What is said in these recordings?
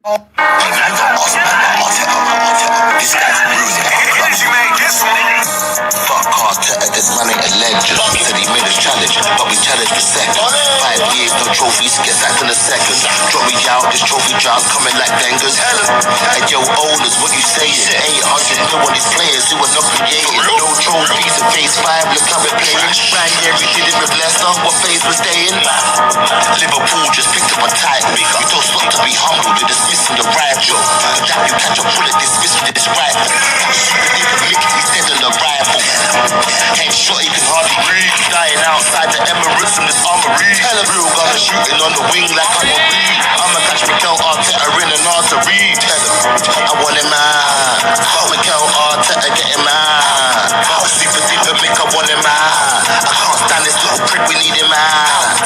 This guy's bruising. Fuck Arteta, this man ain't a legend. Said he made us challenge, but we challenged for second. 5 years, no trophies, get sacked in a second. Drop me out, this trophy job's coming like bangers. And yo, owners, what you saying? 800 mil on these players who are not creating. No trophies in phase 5, look how we're playing. Ranieri did it with Leicester, what phase was they in? Liverpool just picked up a title. We don't stop to be humble, you're dismissing the rival. But that you catch a bullet, dismiss with this rifle. He's dead on arrival. Headshot, he can hardly breathe. Dying outside the Emirates from this armory. Tell a real gunner shooting on the wing like I'm a reed. I'ma catch Mikel Arteta in an artery. Tell him, I want him out. Fuck Mikel Arteta, get him out. Super deeper, make I want him out. I can't stand this little prick, we need him out.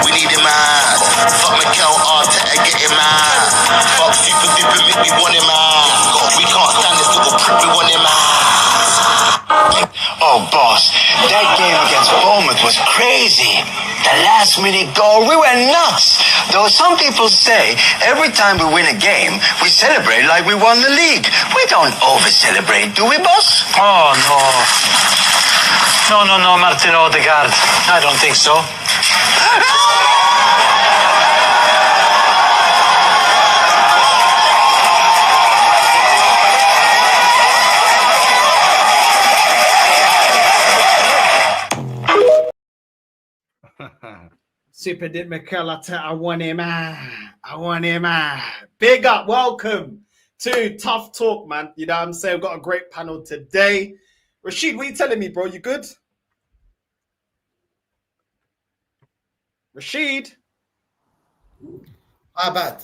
We need him out. Fuck Mikel Arteta, get him out. Fuck super deeper, make me want him out. We can't stand this little prick, we want him out. Oh, boss, that game against Bournemouth was crazy. The last minute goal, we went nuts. Though some people say every time we win a game, we celebrate like we won the league. We don't over-celebrate, do we, boss? Oh, no. No, Martin Odegaard. I don't think so. Super did Mikel Arteta. I want him out. Big up. Welcome to Tough Talk, man. You know what I'm saying? We've got a great panel today. Rachid, what are you telling me, bro? You good? Rachid? My bad.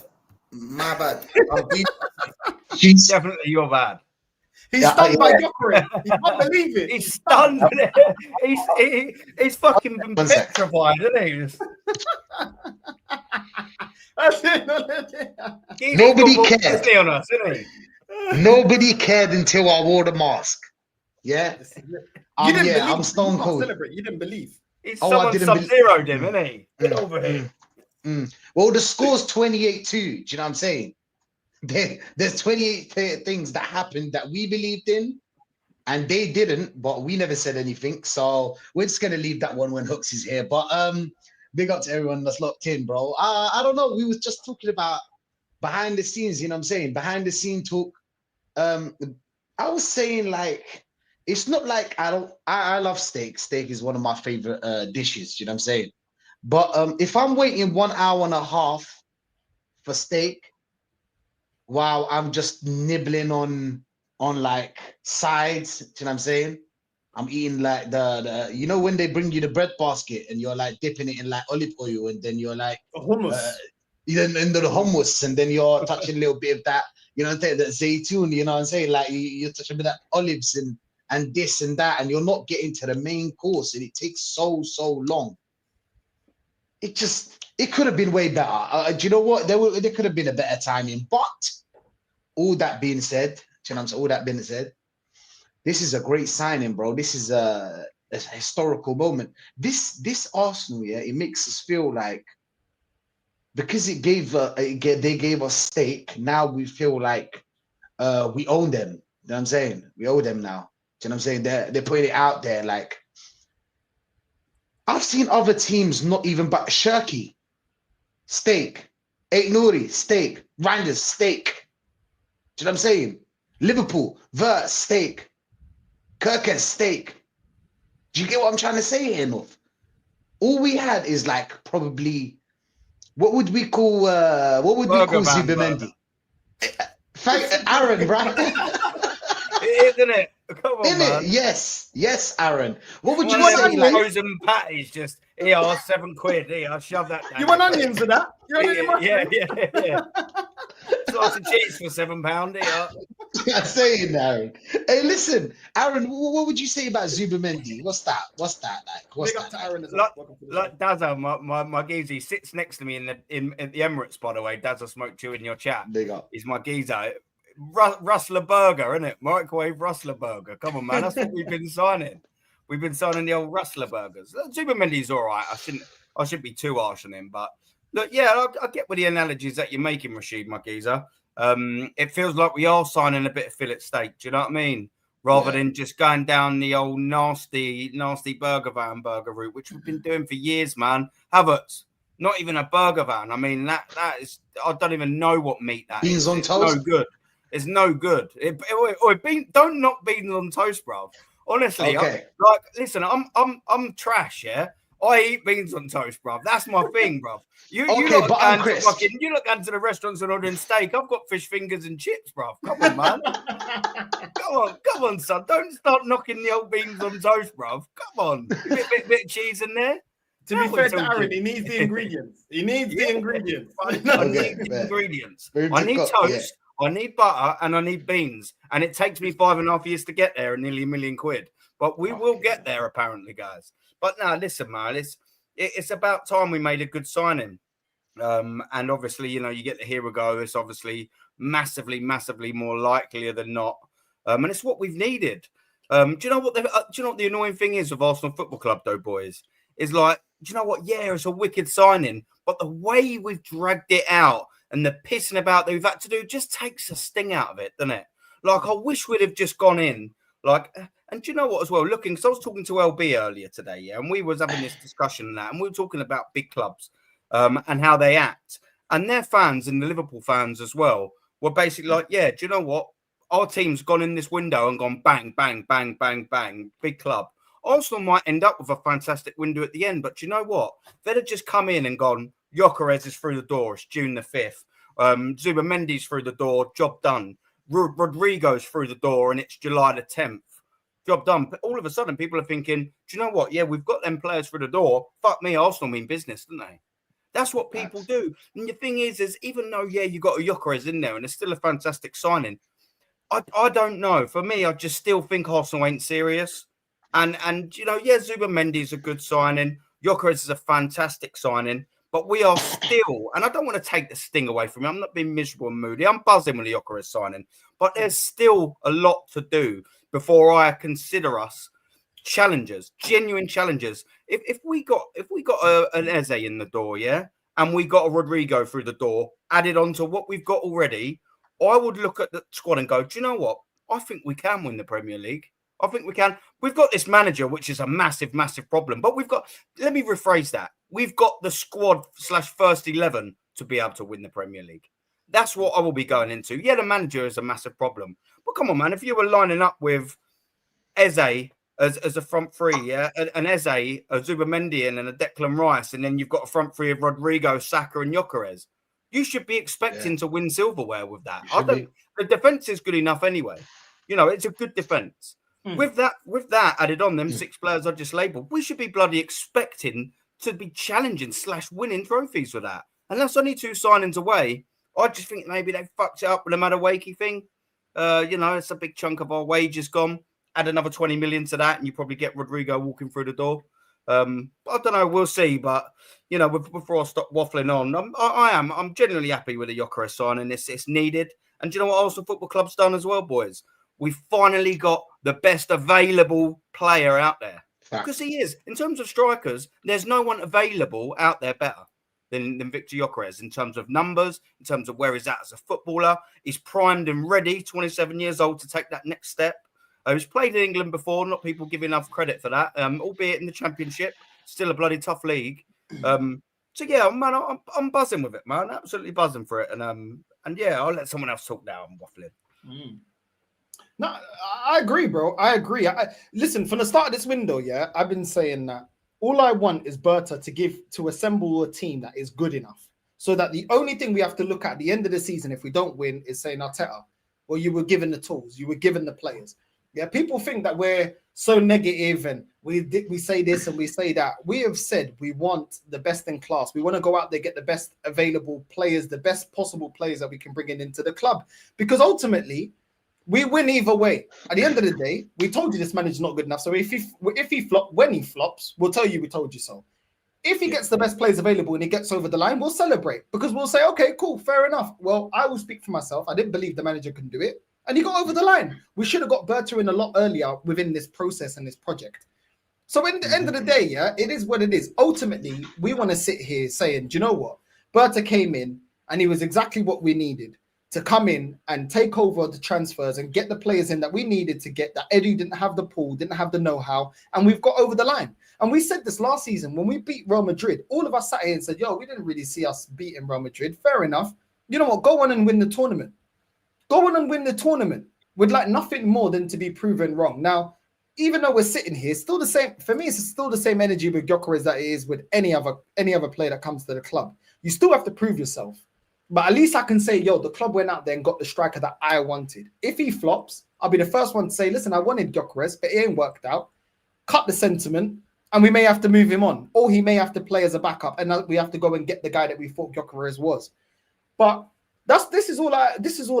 She's definitely your bad. He's stunned by Gyokeres. He can't believe it. He's stunned. He's fucking been petrified, isn't he? Nobody cared. On us, isn't he? Nobody cared until I wore the mask. Yeah. You didn't believe. I'm stone cold. You didn't believe. Someone sub-zeroed him, isn't he? Get over here. Well, the score's 28-2. Do you know what I'm saying? There's 28 things that happened that we believed in, and they didn't, but we never said anything. So we're just gonna leave that one when Hooks is here. But big up to everyone that's locked in, bro. I don't know. We was just talking about behind the scenes. You know what I'm saying? Behind the scene talk. I was saying like it's not like I love steak. Steak is one of my favorite dishes. You know what I'm saying? But if I'm waiting 1 hour and a half for steak, while I'm just nibbling on like sides, do you know what I'm saying? I'm eating like the you know when they bring you the bread basket and you're like dipping it in like olive oil and then you're like hummus. Into the hummus and then you're touching a little bit of that, you know, that zaytun, you know what I'm saying? Like you're touching a bit of that olives and this and that, and you're not getting to the main course, and it takes so long. It could have been way better. Do you know what? There could have been a better timing. But all that being said, this is a great signing, bro. This is a historical moment. This Arsenal, yeah, it makes us feel like because they gave us stake. Now we feel like we own them. You know what I'm saying? We owe them now. Do you know what I'm saying? They're putting it out there like. I've seen other teams not even but Shirky, steak, Eight Nouri, steak, Rangers, steak. Do you know what I'm saying? Liverpool, Vert, steak, Gyokeres, steak. Do you get what I'm trying to say here, North? All we had is like probably what would we call Zubimendi? Aaron, right? Isn't it? Come on, man. Yes, Aaron. What would you say? Like frozen patties, just here, £7. Here, I'll shove that down. You want onions for that? Yeah. Slice of cheese for £7. Here. I'm saying, Aaron. Hey, listen, Aaron. What would you say about Zubimendi? What's that like? What's that like? Aaron like Dazza, my geezer, he sits next to me in the Emirates. By the way, Dazza smoked you in your chat. Big up. He's my geezer. Rustler burger, isn't it? Microwave Rustler burger. Come on, man. That's what we've been signing. We've been signing the old Rustler burgers. Zubimendi's all right. I shouldn't be too harsh on him, but Look, yeah, I get with the analogies that you're making, Rashid, my geezer. It feels like we are signing a bit of fillet steak. Do you know what I mean? Rather than just going down the old nasty burger van burger route, which we've been doing for years, man. Havertz, not even a burger van. I mean, that is, I don't even know what meat that Beans is. on It's toast? no good. It's no good. Don't knock beans on toast, bro. Honestly, Okay. listen, I'm trash, yeah. I eat beans on toast, bruv. That's my thing, bruv. You Okay, lot but are I'm going to crisp. you lot going to the restaurants and ordering steak. I've got fish fingers and chips, bruv. Come on, man. Come on, son. Don't start knocking the old beans on toast, bruv. Come on. Bit of cheese in there. To be fair to Aaron, he needs the ingredients. He needs the ingredients. I Okay, need the fair. ingredients. Very I need good, toast. I need butter and I need beans. And it takes me 5.5 years to get there and nearly £1 million. But we will get there, apparently, guys. But now, listen, man, it's about time we made a good signing. And obviously, you know, you get the hero go. It's obviously massively more likelier than not. And it's what we've needed. Do you know what the annoying thing is with Arsenal Football Club, though, boys? Is like, do you know what? Yeah, it's a wicked signing, but the way we've dragged it out and the pissing about that we've had to do just takes the sting out of it, doesn't it? Like, I wish we'd have just gone in. Like, and do you know what as well? Looking, because I was talking to LB earlier today, yeah, and we was having this discussion and that, and we were talking about big clubs and how they act. And their fans and the Liverpool fans as well were basically like, yeah, do you know what? Our team's gone in this window and gone bang, bang, bang, bang, bang, big club. Arsenal might end up with a fantastic window at the end, but do you know what? They'd have just come in and gone, Gyokeres is through the door, it's June the 5th. Zubimendi's through the door, job done. Rodrigo's through the door and it's July the 10th. Job done. But all of a sudden, people are thinking, do you know what? Yeah, we've got them players through the door. Fuck me, Arsenal mean business, don't they? That's what people do. And the thing is even though, yeah, you got a Gyokeres in there and it's still a fantastic signing, I don't know. For me, I just still think Arsenal ain't serious. And you know, yeah, Zubimendi's a good signing. Gyokeres is a fantastic signing. But we are still, and I don't want to take the sting away from him. I'm not being miserable and moody. I'm buzzing with the Gyokeres signing. But there's still a lot to do before I consider us challengers, genuine challengers. If we got an Eze in the door, yeah, and we got a Rodrigo through the door, added on to what we've got already, I would look at the squad and go, do you know what? I think we can win the Premier League. I think we can. We've got this manager, which is a massive problem. But let me rephrase that. We've got the squad / first 11 to be able to win the Premier League. That's what I will be going into. Yeah, the manager is a massive problem. But come on, man. If you were lining up with Eze as a front three, yeah, an Eze, a Zubimendi and a Declan Rice, and then you've got a front three of Rodrigo, Saka and Gyokeres, you should be expecting to win silverware with that. The defense is good enough anyway. You know, it's a good defense. With that added on, them 6 players I just labelled, we should be bloody expecting to be challenging / winning trophies with that. And that's only 2 signings away. I just think maybe they fucked it up with the Madueke thing. You know, it's a big chunk of our wages gone. Add another 20 million to that, and you probably get Rodrigo walking through the door. I don't know. We'll see. But you know, before I stop waffling on, I'm genuinely happy with the Gyokeres signing. It's needed. And do you know what Arsenal Football Club's done as well, boys? We finally got the best available player out there. Because he is. In terms of strikers, there's no one available out there better than Victor Gyokeres in terms of numbers, in terms of where he's at as a footballer. He's primed and ready, 27 years old, to take that next step. He's played in England before, not people give enough credit for that, albeit in the Championship, still a bloody tough league. So, yeah, man, I'm buzzing with it, man. Absolutely buzzing for it. And yeah, I'll let someone else talk now. I'm waffling. No, I agree, bro. I agree. Listen, from the start of this window, yeah, I've been saying that all I want is Berta to assemble a team that is good enough, so that the only thing we have to look at the end of the season, if we don't win, is saying, Arteta, well, you were given the tools, you were given the players. Yeah, people think that we're so negative and we say this and we say that. We have said we want the best in class. We want to go out there, get the best available players, the best possible players that we can bring into the club, because ultimately, we win either way. At the end of the day, we told you this manager's not good enough. So if he flops, we'll tell you we told you so. If he gets the best players available and he gets over the line, we'll celebrate, because we'll say, okay, cool, fair enough. Well, I will speak for myself. I didn't believe the manager could do it, and he got over the line. We should have got Berta in a lot earlier within this process and this project. So in the end of the day, yeah, it is what it is. Ultimately, we want to sit here saying, do you know what? Berta came in and he was exactly what we needed to come in and take over the transfers and get the players in that we needed to get, that Eddie didn't have the pull, didn't have the know-how, and we've got over the line. And we said this last season when we beat Real Madrid, all of us sat here and said, yo, we didn't really see us beating Real Madrid. Fair enough. You know what? Go on and win the tournament. Go on and win the tournament. Would like nothing more than to be proven wrong. Now, even though we're sitting here, still the same, for me, it's still the same energy with Gyokeres that it is with any other player that comes to the club. You still have to prove yourself. But at least I can say, yo, the club went out there and got the striker that I wanted. If he flops, I'll be the first one to say, listen, I wanted Gyokeres, but it ain't worked out. Cut the sentiment, and we may have to move him on. Or he may have to play as a backup, and we have to go and get the guy that we thought Gyokeres was. But this is all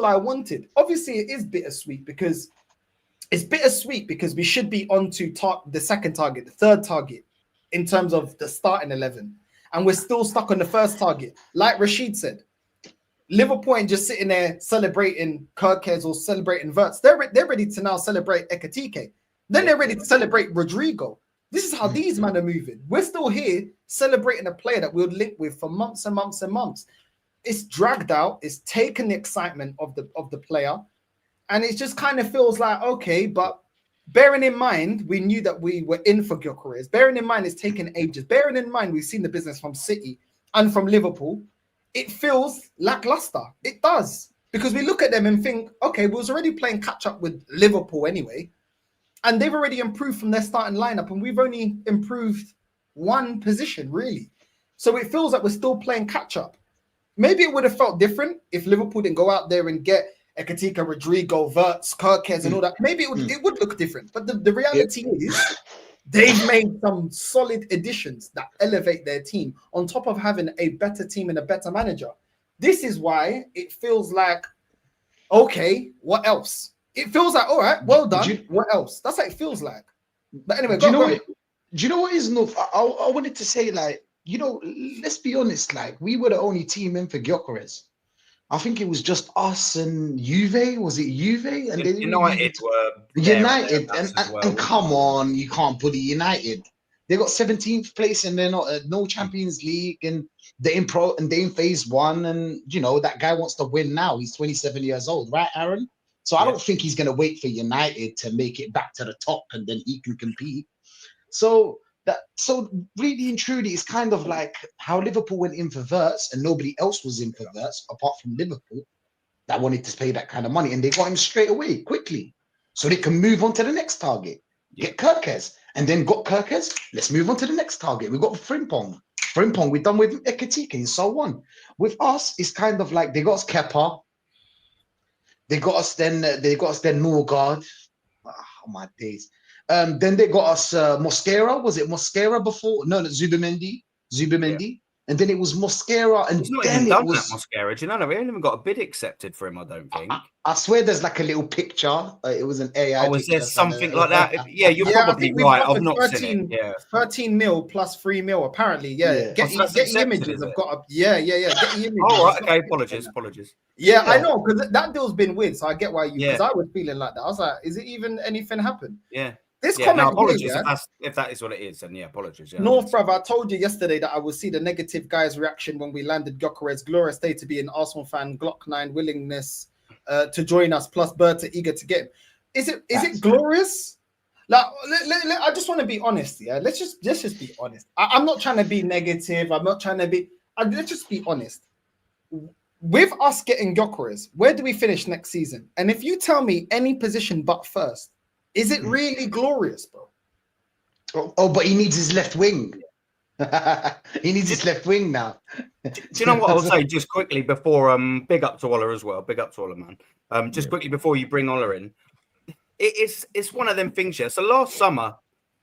I wanted. Obviously, it is bittersweet because we should be on to the second target, the third target, in terms of the starting 11. And we're still stuck on the first target. Like Rachid said, Liverpool ain't just sitting there celebrating Gyokeres or celebrating Wirtz. They're ready to now celebrate Ekitike. Then they're ready to celebrate Rodrigo. This is how these men are moving. We're still here celebrating a player that we'll link with for months and months and months. It's dragged out. It's taken the excitement of the player. And it just kind of feels like, okay, but bearing in mind, we knew that we were in for Gyokeres. Bearing in mind, it's taken ages. Bearing in mind, we've seen the business from City and from Liverpool. It feels lackluster. It does. Because we look at them and think, okay, we was already playing catch-up with Liverpool anyway. And they've already improved from their starting lineup. And we've only improved one position, really. So it feels like we're still playing catch-up. Maybe it would have felt different if Liverpool didn't go out there and get Ekitike, Rodrigo, Wirtz, Gyokeres, and all that. Maybe it would look different. But the reality is they've made some solid additions that elevate their team on top of having a better team and a better manager. This is why it feels like, okay, what else? It feels like, all right, well done. What else? That's what it feels like. But anyway, do you know what is enough? I wanted to say, like, you know, let's be honest, like, we were the only team in for Gyokeres. I think it was just us and Juve. Was it Juve? And they United were United. And come on, you can't bully United. They got 17th place and they're not no Champions League, and they're in phase one. And you know that guy wants to win now. He's 27 years old, right, Aaron? So I don't think he's gonna wait for United to make it back to the top and then he can compete. So really and truly, it's kind of like how Liverpool went in for Wirtz and nobody else was in for Wirtz apart from Liverpool that wanted to pay that kind of money, and they got him straight away, quickly, so they can move on to the next target. Get Gyokeres, and then got Gyokeres. Let's move on to the next target. We got Frimpong. We're done with Ekitike and so on. With us, it's kind of like they got us Kepa. They got us then Norgard. Oh my days. Then they got us Mosquera. Was it Mosquera before? No, Zubimendi. Yeah. And then it was Mosquera, and then it was Mosquera. Do you know? We haven't even got a bid accepted for him. I don't think. I swear, there's like a little picture. It was an AI. Oh, was there something like that? Yeah, you're probably right. I've not seen it. Yeah, 13 mil plus 3 mil. Apparently, yeah. Get the images. I've got. Yeah. Get the images. Oh, right. Okay. Apologies. Yeah, I know, because that deal's been weird. So I get why you. Because I was feeling like that. I was like, is it even anything happen? Yeah. This comment apologies if that is what it is, and apologies. Yeah, North, bruv, I told you yesterday that I would see the negative guy's reaction when we landed Gyokeres. Glorious day to be an Arsenal fan. Glock 9 willingness to join us, plus Berta eager to get him. Is it glorious? Like, I just want to be honest. Yeah, let's just be honest. I'm not trying to be negative. I'm not trying to be. Let's just be honest. With us getting Gyokeres, where do we finish next season? And if you tell me any position but first. Is it really glorious, bro? Oh, but he needs his left wing. He needs his left wing now. Do you know what I'll say just quickly before big up to Ola as well. Big up to Ola, man. Just quickly before you bring Ola in. It's one of them things, yeah. So last summer,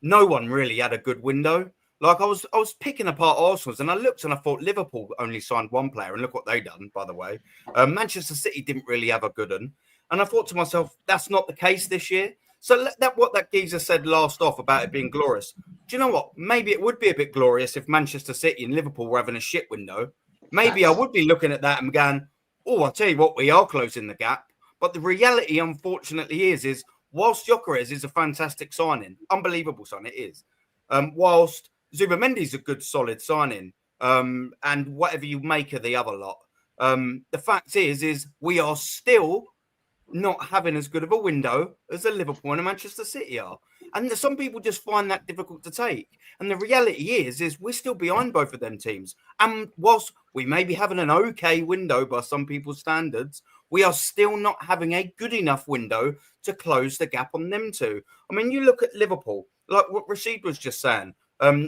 no one really had a good window. Like I was picking apart Arsenal's, and I looked and I thought Liverpool only signed one player, and look what they done, by the way. Manchester City didn't really have a good one. And I thought to myself, that's not the case this year. So what that geezer said last off about it being glorious. Do you know what? Maybe it would be a bit glorious if Manchester City and Liverpool were having a shit window. Maybe I would be looking at that and going, oh, I'll tell you what, we are closing the gap. But the reality, unfortunately, is whilst Gyokeres is a fantastic signing, unbelievable signing, it is. Whilst Zubimendi's a good, solid signing, and whatever you make of the other lot. The fact is we are still not having as good of a window as a Liverpool and a Manchester City are. And some people just find that difficult to take. And the reality is we're still behind both of them teams. And whilst we may be having an okay window by some people's standards, we are still not having a good enough window to close the gap on them two. I mean, you look at Liverpool, like what Rachid was just saying.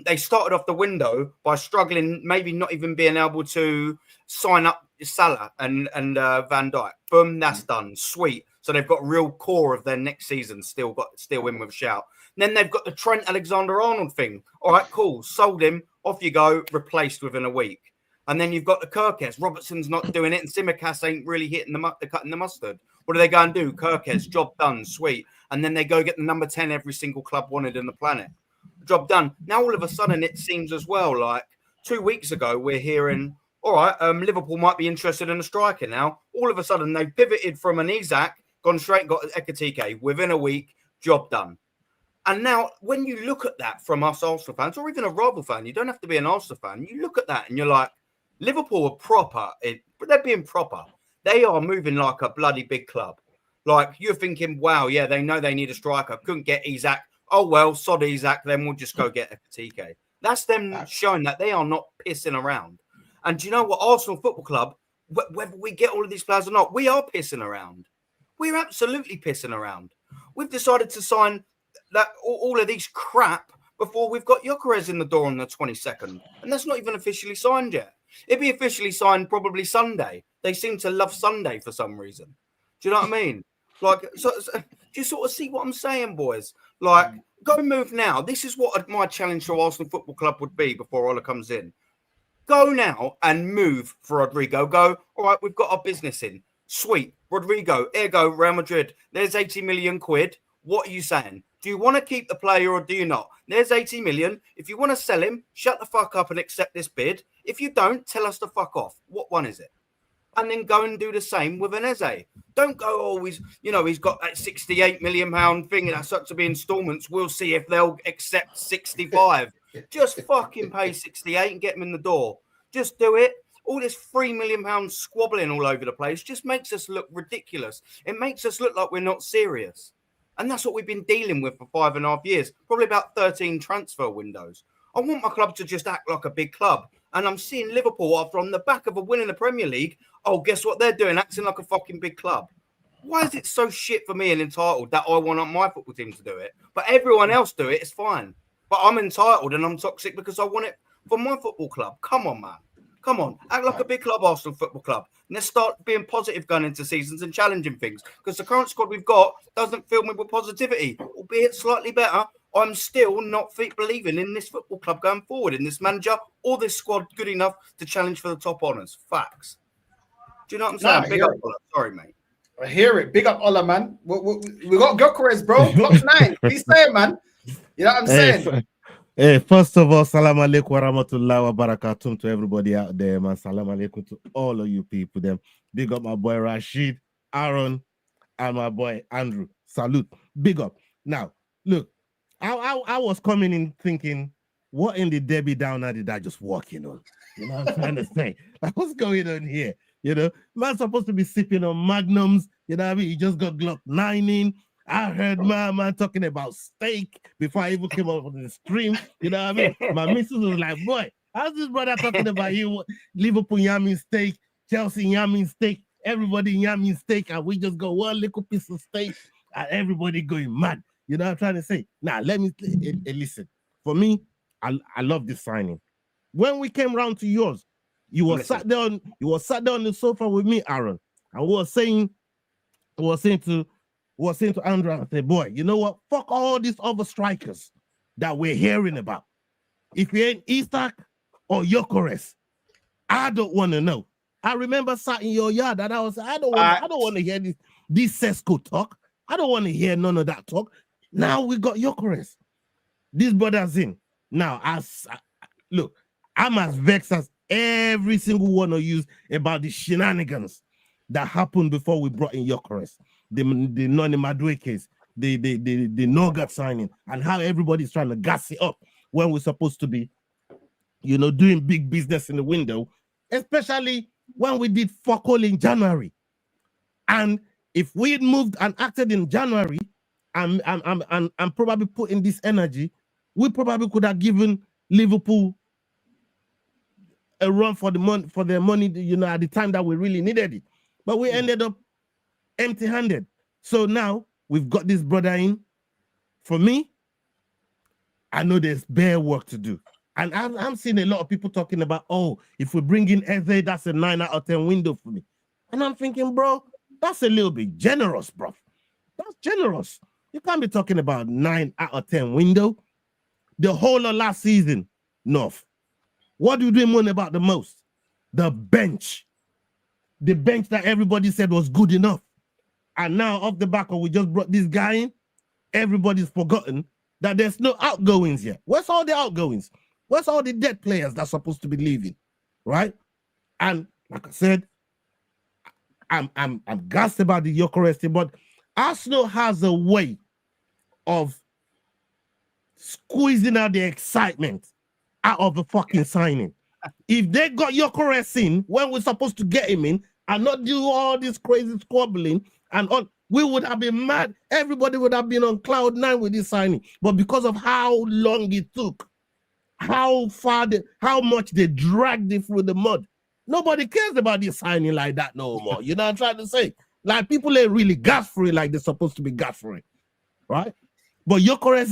They started off the window by struggling, maybe not even being able to sign up Salah and Van Dijk. Boom, that's done. Sweet. So they've got a real core of their next season still in with a shout. And then they've got the Trent Alexander-Arnold thing. All right, cool. Sold him. Off you go. Replaced within a week. And then you've got the Gyokeres. Robertson's not doing it, and Tsimikas ain't really hitting the cutting the mustard. What do they go and do? Gyokeres, job done, sweet. And then they go get the number 10 every single club wanted in the planet. Job done. Now all of a sudden it seems as well like 2 weeks ago we're hearing, all right, Liverpool might be interested in a striker now. All of a sudden they've pivoted from an Isak, gone straight and got Ekatike within a week, job done. And now when you look at that from us Arsenal fans, or even a rival fan, you don't have to be an Arsenal fan, you look at that and you're like, Liverpool are proper, but they're being proper. They are moving like a bloody big club. Like you're thinking, wow, yeah, they know they need a striker. Couldn't get Isak. Oh, well, sod Isak, then we'll just go get Ekatike. That's them showing that they are not pissing around. And do you know what? Arsenal Football Club, whether we get all of these players or not, we are pissing around. We're absolutely pissing around. We've decided to sign all of these crap before we've got Gyokeres in the door on the 22nd. And that's not even officially signed yet. It'd be officially signed probably Sunday. They seem to love Sunday for some reason. Do you know what I mean? Like, so do you sort of see what I'm saying, boys? Like, go and move now. This is what my challenge to Arsenal Football Club would be before Ola comes in. Go now and move for Rodrigo. Go, all right, we've got our business in. Sweet. Rodrigo, ergo, Real Madrid. There's 80 million quid. What are you saying? Do you want to keep the player or do you not? There's 80 million. If you want to sell him, shut the fuck up and accept this bid. If you don't, tell us to fuck off. What one is it? And then go and do the same with an Eze. Don't go always, he's got that 68 million pound thing and that's up to be installments. We'll see if they'll accept 65. Just fucking pay 68 and get them in the door. Just do it. All this £3 million squabbling all over the place just makes us look ridiculous. It makes us look like we're not serious. And that's what we've been dealing with for 5.5 years, probably about 13 transfer windows. I want my club to just act like a big club. And I'm seeing Liverpool after on the back of a win in the Premier League. Oh, guess what they're doing? Acting like a fucking big club. Why is it so shit for me and entitled that I want my football team to do it? But everyone else do it, it's fine. But I'm entitled and I'm toxic because I want it for my football club. Come on, man. Come on. Act like a big club, Arsenal Football Club. And let's start being positive going into seasons and challenging things. Because the current squad we've got doesn't fill me with positivity. Albeit slightly better, I'm still not believing in this football club going forward, in this manager or this squad good enough to challenge for the top honours. Facts. Do you know what I'm saying? Big up, Ola. Sorry, mate. I hear it. Big up, Ola, man. We got Gyokeres, bro. Block 9. He's saying, man. You know what I'm saying? Hey, first of all, salam alaikum wa rahmatullahi wa barakatuh to everybody out there, man. Salam alaikum to all of you people. Them big up my boy Rachid, Aaron, and my boy Andrew. Salute. Big up. Now, look, I was coming in thinking, what in the Debbie Downer did I just walk in on? You know what I'm trying to say? Like, what's going on here? Man's supposed to be sipping on Magnums. You know what I mean? He just got Glock 9 in. I heard my man talking about steak before I even came up on the stream. You know what I mean? My missus was like, boy, how's this brother talking about you? Liverpool yamming steak, Chelsea yamming steak, everybody yamming steak, and we just go one little piece of steak, and everybody going mad. You know what I'm trying to say? Now, let me listen. For me, I love this signing. When we came round to yours, you were sat there on the sofa with me, Aaron, and we were saying to Andrew, I said, boy, you know what? Fuck all these other strikers that we're hearing about. If you ain't Isak or Gyokeres, I don't want to know. I remember sat in your yard and I was, I don't want to hear this Sesco talk. I don't want to hear none of that talk. Now we got Gyokeres. This brother's in. Now, look, I'm as vexed as every single one of you about the shenanigans that happened before we brought in Gyokeres. The Noni Madwe case, the Nogat signing, and how everybody's trying to gas it up when we're supposed to be doing big business in the window, especially when we did fuck all in January. And if we had moved and acted in January and probably put in this energy, we probably could have given Liverpool a run for their money, at the time that we really needed it. But we ended up empty-handed. So now we've got this brother in. For me, I know there's bare work to do. And I'm seeing a lot of people talking about, if we bring in Eze, that's a 9 out of 10 window for me. And I'm thinking, bro, that's a little bit generous, bro. That's generous. You can't be talking about 9 out of 10 window. The whole of last season, North. What do we moan about the most? The bench. The bench that everybody said was good enough. And now off the back of we just brought this guy in, everybody's forgotten that there's no outgoings yet. Where's all the outgoings? Where's all the dead players that's supposed to be leaving? Right? And like I said, I'm gassed about the Gyokeres thing, but Arsenal has a way of squeezing out the excitement out of the fucking signing. If they got Gyokeres in when we're supposed to get him in and not do all this crazy squabbling and all, we would have been mad. Everybody would have been on cloud 9 with this signing. But because of how long it took, how much they dragged it through the mud, nobody cares about this signing like that no more. You know what I'm trying to say? Like, people ain't really gas for it like they're supposed to be gas for it, right? But Gyokeres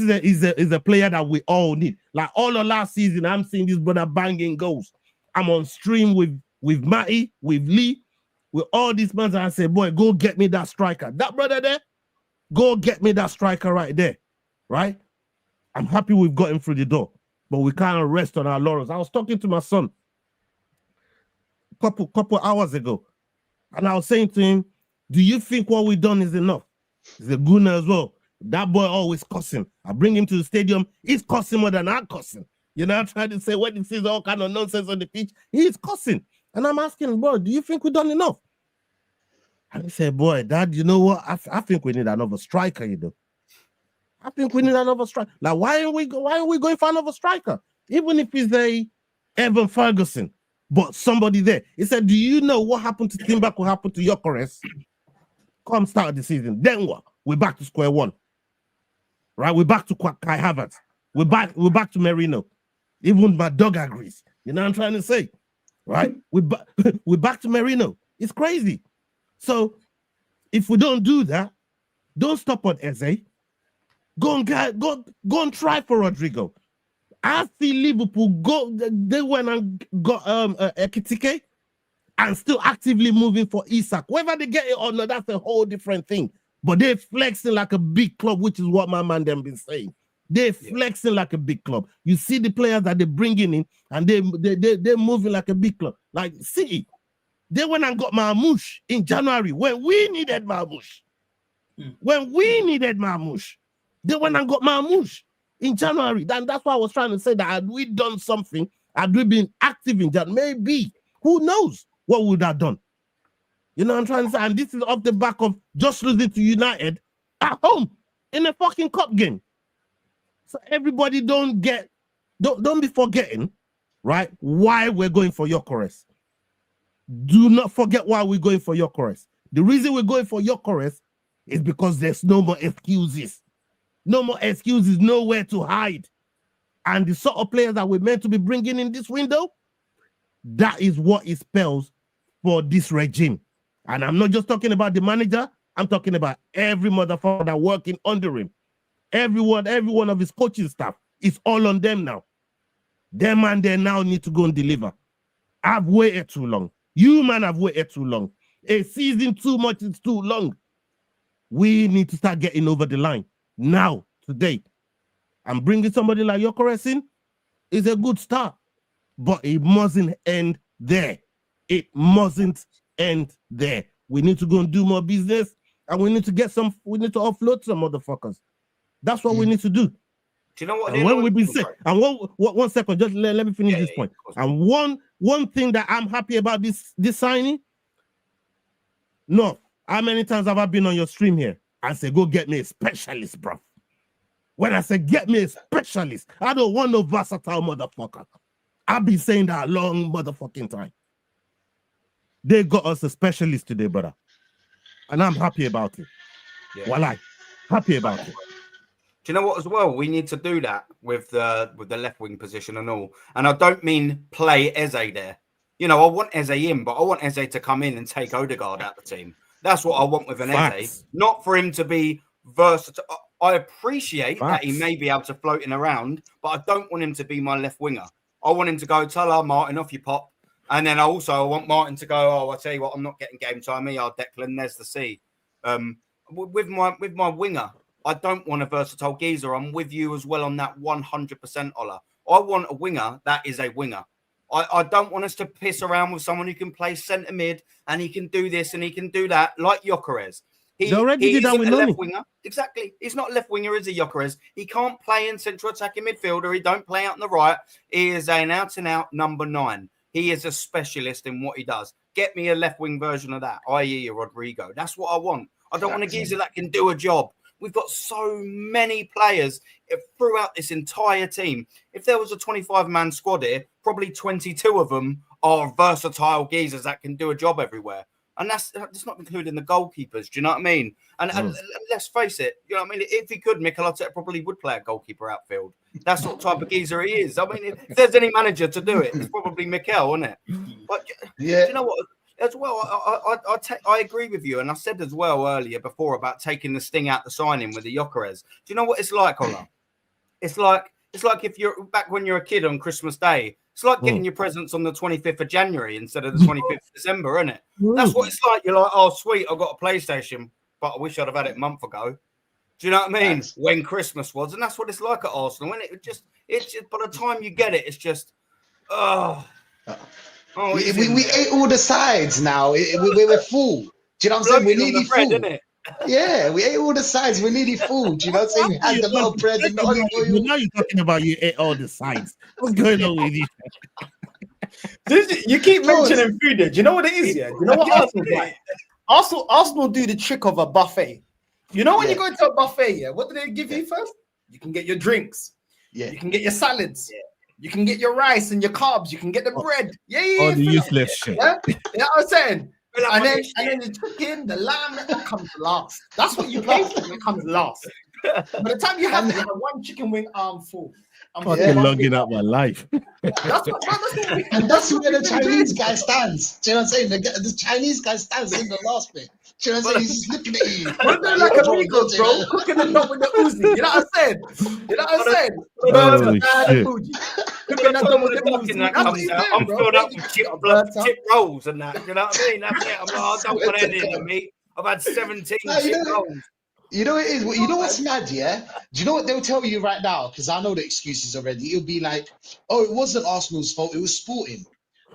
is a player that we all need. Like, all of last season, I'm seeing this brother banging goals. I'm on stream with Matty, with Lee, with all these men, and I say, boy, go get me that striker. That brother there, go get me that striker right there, right? I'm happy we've got him through the door, but we can't rest on our laurels. I was talking to my son a couple hours ago, and I was saying to him, do you think what we've done is enough? He's a gooner as well. That boy always cussing. I bring him to the stadium, he's cussing more than I'm cussing. You know, I'm trying to say when he sees all kind of nonsense on the pitch, he's cussing. And I'm asking him, bro, do you think we've done enough? And he said, boy, Dad, you know what? I think we need another striker, you know. I think we need another striker. Like, why are we going for another striker? Even if it's a Evan Ferguson, but somebody there. He said, do you know what happened to Timber will happen to Gyokeres? Come start the season. Then what? We're back to square one. Right? We're back to Kai Havertz. We're back to Merino. Even my dog agrees. You know what I'm trying to say? Right? We're back to Merino. It's crazy. So if we don't do that, don't stop on Eze. Go and try for Rodrigo. I see Liverpool they went and got Ekitike and still actively moving for Isak. Whether they get it or not, that's a whole different thing. But they're flexing like a big club, which is what my man them been saying. They're flexing like a big club. You see the players that they're bringing in, and they're moving like a big club. Like City, they went and got Marmoush in January when we needed Marmoush. When we needed Marmoush, they went and got Marmoush in January. And that's why I was trying to say that had we done something, had we been active in January, maybe, who knows what we would have done. You know what I'm trying to say? And this is off the back of just losing to United at home in a fucking cup game. So everybody don't be forgetting, right, why we're going for Gyokeres. Do not forget why we're going for Gyokeres. The reason we're going for Gyokeres is because there's no more excuses. No more excuses, nowhere to hide. And the sort of players that we're meant to be bringing in this window, that is what it spells for this regime. And I'm not just talking about the manager, I'm talking about every motherfucker that working under him. Every one of his coaching staff is all on them now. Them and they now need to go and deliver. I've waited too long. You, man, have waited too long. A season too much is too long. We need to start getting over the line now, today. And bringing somebody like Gyokeres in is a good start. But it mustn't end there. It mustn't end there. We need to go and do more business, and we need to offload some motherfuckers. That's what we need to do. Do you know what? And when we've been sick, and one second, just let me finish this point. And one thing that I'm happy about this signing. No, how many times have I been on your stream here and say, go get me a specialist, bro? When I say get me a specialist, I don't want no versatile motherfucker. I've been saying that a long motherfucking time. They got us a specialist today, brother. And I'm happy about it. Yeah. Walai, happy about it. Do you know what as well? We need to do that with the left wing position and all. And I don't mean play Eze there. You know, I want Eze in, but I want Eze to come in and take Odegaard out the team. That's what I want with an Eze. Not for him to be versatile. I appreciate that he may be able to float in around, but I don't want him to be my left winger. I want him to go, tell Martin, off you pop. And then I want Martin to go, oh, I tell you what, I'm not getting game time. Me, I'll Declan, there's the C. With my winger, I don't want a versatile geezer. I'm with you as well on that 100%, Ola. I want a winger that is a winger. I don't want us to piss around with someone who can play centre mid and he can do this and he can do that, like Gyokeres. He already did that with left winger. Exactly. He's not a left winger, is he, Gyokeres? He can't play in central attacking midfielder. He don't play out on the right. He is an out-and-out number 9. He is a specialist in what he does. Get me a left wing version of that, i.e. a Rodrigo. That's what I want. I don't want a geezer that can do a job. We've got so many players throughout this entire team. If there was a 25-man squad here, probably 22 of them are versatile geezers that can do a job everywhere. And that's not including the goalkeepers. Do you know what I mean? And let's face it, you know what I mean? If he could, Mikel Arteta probably would play a goalkeeper outfield. That's what type of geezer he is. I mean, if there's any manager to do it, it's probably Mikel, isn't it? But yeah. Do you know what? As well, I agree with you. And I said as well earlier before about taking the sting out the signing with the Gyokeres. Do you know what it's like, Ola? It's like if you're back when you're a kid on Christmas Day. It's like getting your presents on the 25th of January instead of the 25th of December, isn't it? That's what it's like. You're like, oh, sweet, I've got a PlayStation, but I wish I'd have had it a month ago. Do you know what I mean? When Christmas was. And that's what it's like at Arsenal. When it's just by the time you get it, it's just, we ate all the sides now. We're full. Do you know what I'm saying? We're nearly full. Bread, yeah, we ate all the sides. We're nearly full. Do you know what I'm saying? We had the little bread and the olive oil. Now you're talking about you ate all the sides. What's going on with you? You keep mentioning food. Do you know what it is? Yeah, you know what Arsenal's like? Arsenal do the trick of a buffet. You know when you go to a buffet, yeah, what do they give you first? You can get your drinks. Yeah. You can get your salads. Yeah. You can get your rice and your carbs. You can get the bread. All the useless shit. Yeah, you know what I'm saying? And then the chicken, the lamb, that comes last. That's what you pay for. It comes last. By the time you have one chicken wing arm full. I'm fucking logging up my life. That's where the Chinese guy stands. Do you know what I'm saying? The Chinese guy stands in the last bit. Do you know what I'm saying? He's just looking at you. We're doing like amigos, bro. Cooking the dog with the Uzi. You know what I'm saying? Cooking that dog with the Uzi. I'm filled up with chip rolls and that. You know what I mean? That's it. I'm like, I don't want any of the meat. I've had 17 chip rolls. You know what it is? You know what's mad, yeah? Do you know what they'll tell you right now? Because I know the excuses already. It'll be like, oh, it wasn't Arsenal's fault. It was Sporting.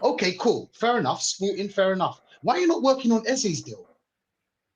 Okay, cool. Fair enough. Sporting, fair enough. Why are you not working on Eze's deal?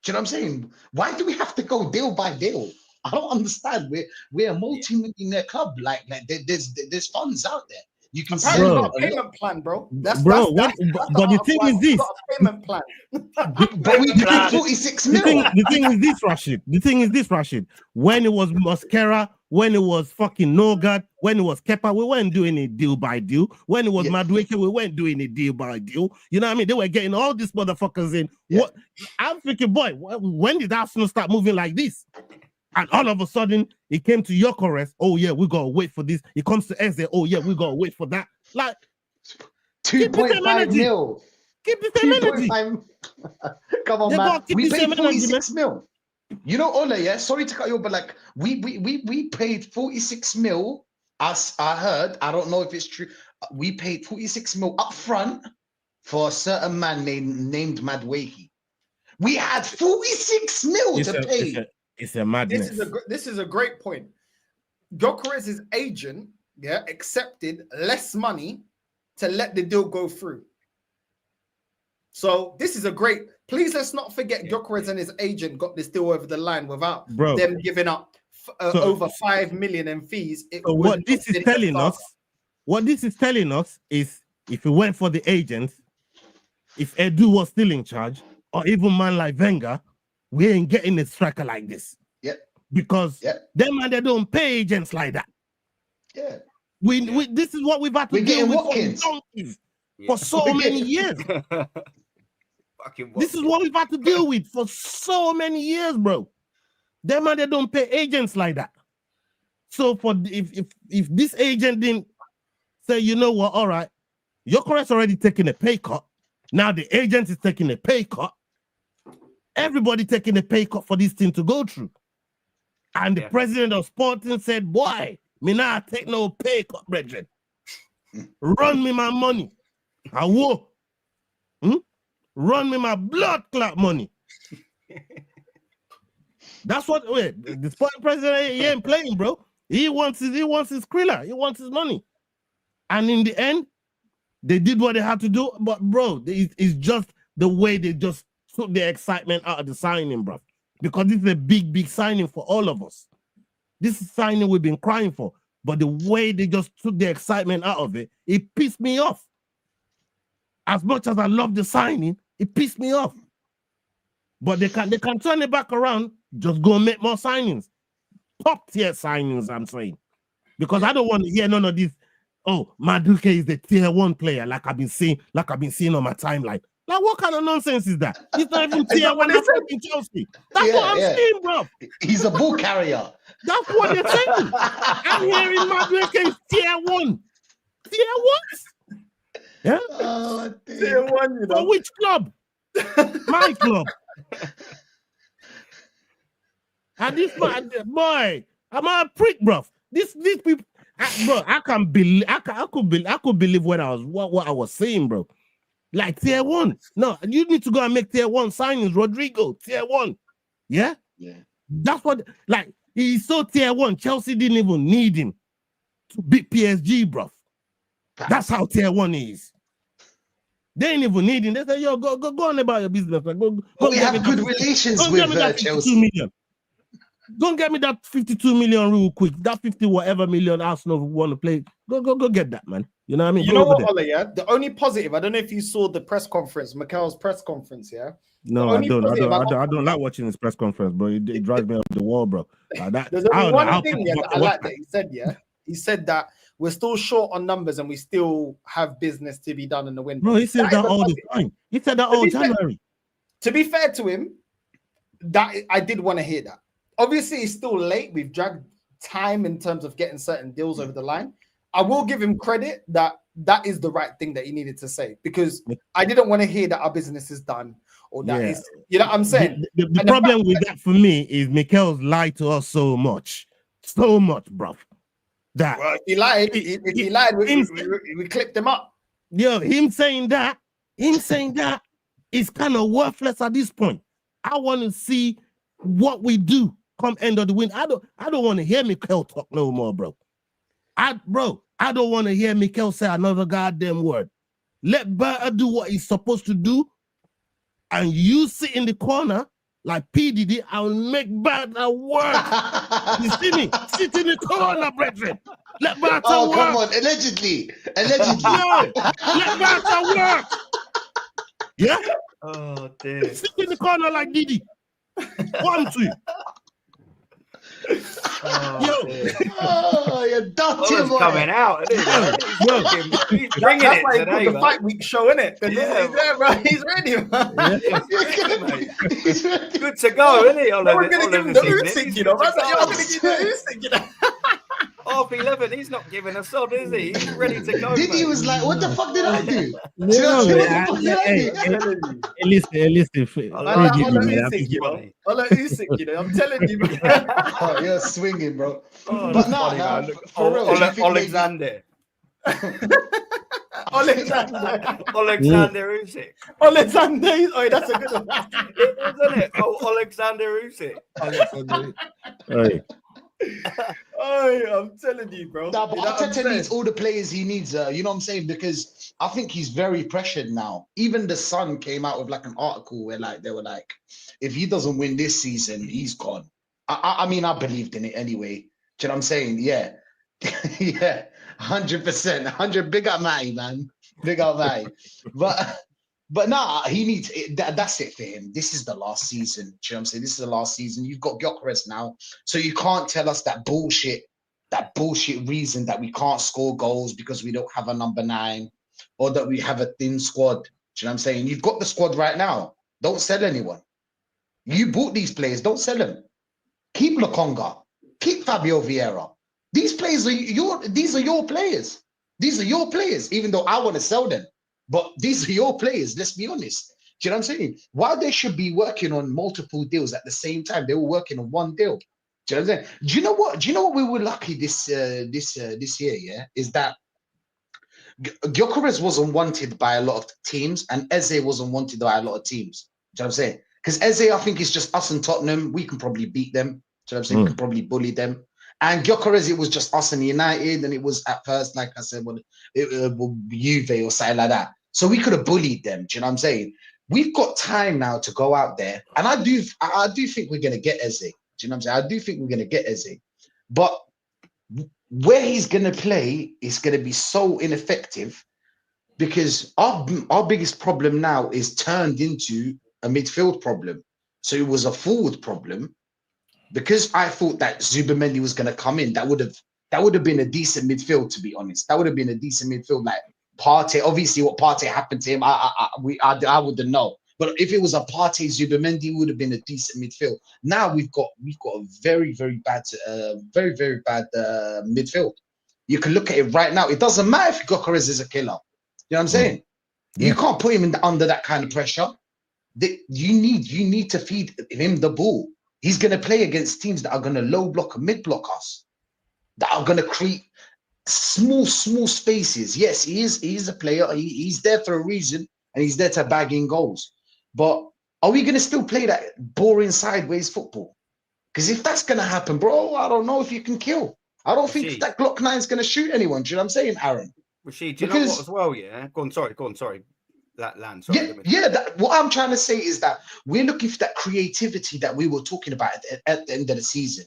Do you know what I'm saying? Why do we have to go deal by deal? I don't understand. We're a multi-millionaire club. Like there's funds out there. You can see a payment plan, bro. But the thing is this. Payment plan. But we paid 46 million. The thing is this, Rashid. When it was Mascara, when it was fucking Norgard, when it was Kepa, we weren't doing it deal by deal. When it was Madueke, we weren't doing it deal by deal. You know what I mean? They were getting all these motherfuckers in. Yeah. What? I'm thinking, boy, when did Arsenal start moving like this? And all of a sudden, it came to Gyokeres. Oh, yeah, we got to wait for this. It comes to Eze. Oh, yeah, we got to wait for that. Like, 2.5 mil. Keep the same energy. Come on, man. We paid 46 mil. You know, Ole, yeah? Sorry to cut you off, but like, we paid 46 mil. As I heard, I don't know if it's true. We paid 46 mil up front for a certain man named Madueke. We had 46 mil to pay. It's a madness. This is a great point. Gyokeres' agent, accepted less money to let the deal go through. So this is a great. Please let's not forget Gyokeres and his agent got this deal over the line without them giving up over 5 million in fees. What this is telling us is if it went for the agent, if Edu was still in charge, or even man like Wenger, we ain't getting a striker like this. Yep. Because them and they don't pay agents like that. Yeah. We this is what we've had to We're deal getting with Watkins. for donkeys Yeah. for so many years. Fucking This is what we've had to deal with for so many years, bro. Them man, they don't pay agents like that. So for if this agent didn't say, you know what, all right, Gyokeres already taking a pay cut. Now the agent is taking a pay cut. Everybody taking a pay cut for this thing to go through. And the president of Sporting said, boy, me not take no pay cut, brethren. Run me my money. I will. Run me my blood clot money. That's what the Sporting president he ain't playing, bro. He wants his krilla. He wants his money. And in the end, they did what they had to do. But bro, it's just the way they just took the excitement out of the signing, bro. Because this is a big, big signing for all of us. This is signing we've been crying for. But the way they just took the excitement out of it, it pissed me off. As much as I love the signing, it pissed me off. But they can turn it back around, just go and make more signings. Top tier signings, I'm saying. Because I don't want to hear none of this. Oh, Madueke is the tier 1 player, like I've been seeing on my timeline. Like, what kind of nonsense is that? He's not even tier 1 in Chelsea. That's what I'm saying, bro. He's a ball carrier. That's what they're saying. I'm hearing Madueke is tier 1. Tier 1? Yeah? Oh, Tier 1, you know. For which club? My club. And this man, boy, I'm a prick, bro. These people, bro, I could believe what I was saying, bro. Like tier 1. No, you need to go and make tier 1 signings. Rodrigo, tier 1. Yeah? Yeah. That's what, like, he's so tier 1. Chelsea didn't even need him to beat PSG, bro. That's how tier 1 is. They ain't even need him. They say, yo, go on about your business. Like, go we have good relations with Chelsea. Million. Don't get me that 52 million real quick. That 50 whatever million Arsenal want to play. Go get that, man. You know what I mean? You know what, Ole, yeah? The only positive, I don't know if you saw the press conference, Mikel's press conference, yeah? No, I don't like watching his press conference, bro. It drives me up the wall, bro. Like that. There's only one thing that I like that he said, yeah? He said that we're still short on numbers and we still have business to be done in the window. Bro, he said that all the time. He said that all January. To be fair to him, that I did want to hear that. Obviously, it's still late. We've dragged time in terms of getting certain deals over the line. I will give him credit that that is the right thing that he needed to say, because I didn't want to hear that our business is done or that is, you know what I'm saying? The problem with that for me is Mikel's lied to us so much, bro. That well, if he lied, we clipped him up. Yo, him saying that is kind of worthless at this point. I want to see what we do come end of the win. I don't want to hear Mikel talk no more, bro. I don't want to hear Mikel say another goddamn word. Let Berta do what he's supposed to do, and you sit in the corner like PDD. I'll make Berta work. You see me? Sit in the corner, brethren. Let Berta work. Oh, come on. Allegedly. Yeah. Let Berta work. Yeah? Oh, dear. Sit in the corner like Didi. 1, 2. You're done, coming out, isn't he? He's bringing That's it why today, he put the fight week show, isn't it? He's there, bro. He's ready, man. He's ready. Good to go, isn't he? We're going to give him the Usyk, you know. I'm going to give him the Usyk, you know. Half 11, he's not giving a sod, is he? He's ready to go. Did he was like, what the fuck did I do? Listen. Usyk, you know. I'm telling you, man. Oh, you're swinging, bro. Oh, But nah, for real. Alexander. Alexander Usyk. Alexander, oh, that's a good one. Isn't it? Oh, Alexander Usyk. Oh, I'm telling you, bro. Nah, but Arteta needs all the players he needs. You know what I'm saying? Because I think he's very pressured now. Even the Sun came out with like an article where like they were like, if he doesn't win this season, he's gone. I mean, I believed in it anyway. Do you know what I'm saying? Yeah. Yeah. 100%. 100. Big up Matty, man. Big up Matty. But nah, he needs that's it for him. This is the last season. Do you know what I'm saying? This is the last season. You've got Gyokeres now, so you can't tell us that bullshit that bullshit reason that we can't score goals because we don't have a number 9 or that we have a thin squad. Do you know what I'm saying? You've got the squad right now. Don't sell anyone. You bought these players. Don't sell them. Keep Lokonga. Keep Fabio Vieira. These players are your. These are your players. These are your players. Even though I want to sell them, but these are your players. Let's be honest. Do you know what I'm saying? While they should be working on multiple deals at the same time, they were working on one deal. Do you know what I'm saying? Do you know what? Do you know what we were lucky this year? Yeah, is that Gyokeres wasn't wanted by a lot of teams, and Eze wasn't wanted by a lot of teams. Do you know what I'm saying? Because Eze, I think, is just us and Tottenham. We can probably beat them. Do you know what I'm saying? We can probably bully them. And Gyokeres, it was just us and United, and it was at first, like I said, Juve or something like that. So we could have bullied them. Do you know what I'm saying? We've got time now to go out there, and I do think we're gonna get Eze. Do you know what I'm saying? I do think we're gonna get Eze, but where he's gonna play is gonna be so ineffective because our biggest problem now is turned into a midfield problem. So it was a forward problem because I thought that Zubimendi was gonna come in. That would have been a decent midfield, to be honest. That would have been a decent midfield. Like Partey, obviously, what Partey happened to him, I wouldn't know. But if it was a Partey Zubimendi, it would have been a decent midfield. Now we've got a very bad midfield. You can look at it right now. It doesn't matter if Gyokeres is a killer. You know what I'm saying? Yeah. You can't put him under that kind of pressure. You need to feed him the ball. He's going to play against teams that are going to low block and mid block us, that are going to create small spaces. Yes, he is a player. He's there for a reason, and he's there to bag in goals. But are we going to still play that boring sideways football? Because if that's going to happen, bro, I don't know if you can kill. I don't think that Glock 9 is going to shoot anyone. Do you know what I'm saying, Aaron? Rachid, do you know what as well, yeah? Go on, sorry. That land, sorry. What I'm trying to say is that we're looking for that creativity that we were talking about at the end of the season.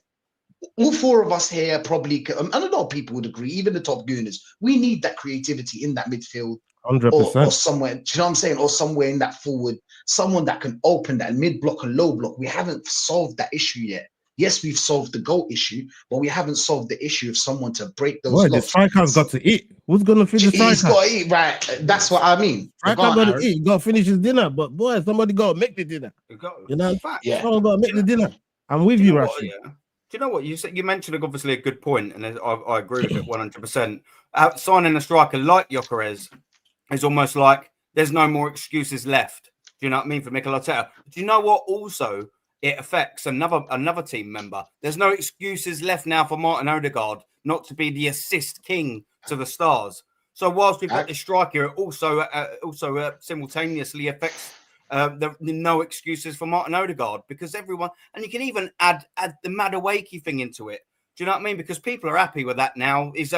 All 4 of us here probably, and a lot of people would agree, even the top gooners, we need that creativity in that midfield. 100%. Or somewhere, do you know what I'm saying? Or somewhere in that forward, someone that can open that mid block and low block. We haven't solved that issue yet. Yes, we've solved the goal issue, but we haven't solved the issue of someone to break those locks. The striker's got to eat. Who's going to feed the striker? He's got to eat, right? That's what I mean. Striker got to eat. Got to finish his dinner. But boy, somebody got to make the dinner. You know? Someone got to make the dinner. I'm with you, Rashid. Do you know what you said? You mentioned obviously a good point, and I agree with it 100%. Signing a striker like Gyokeres is almost like there's no more excuses left. Do you know what I mean, for Mikel Arteta? Do you know what also it affects another team member? There's no excuses left now for Martin Odegaard not to be the assist king to the Stars. So whilst we've got this striker, it also simultaneously affects the no excuses for Martin Odegaard, because everyone, and you can even add the Madueke thing into it. Do you know what I mean? Because people are happy with that now. Is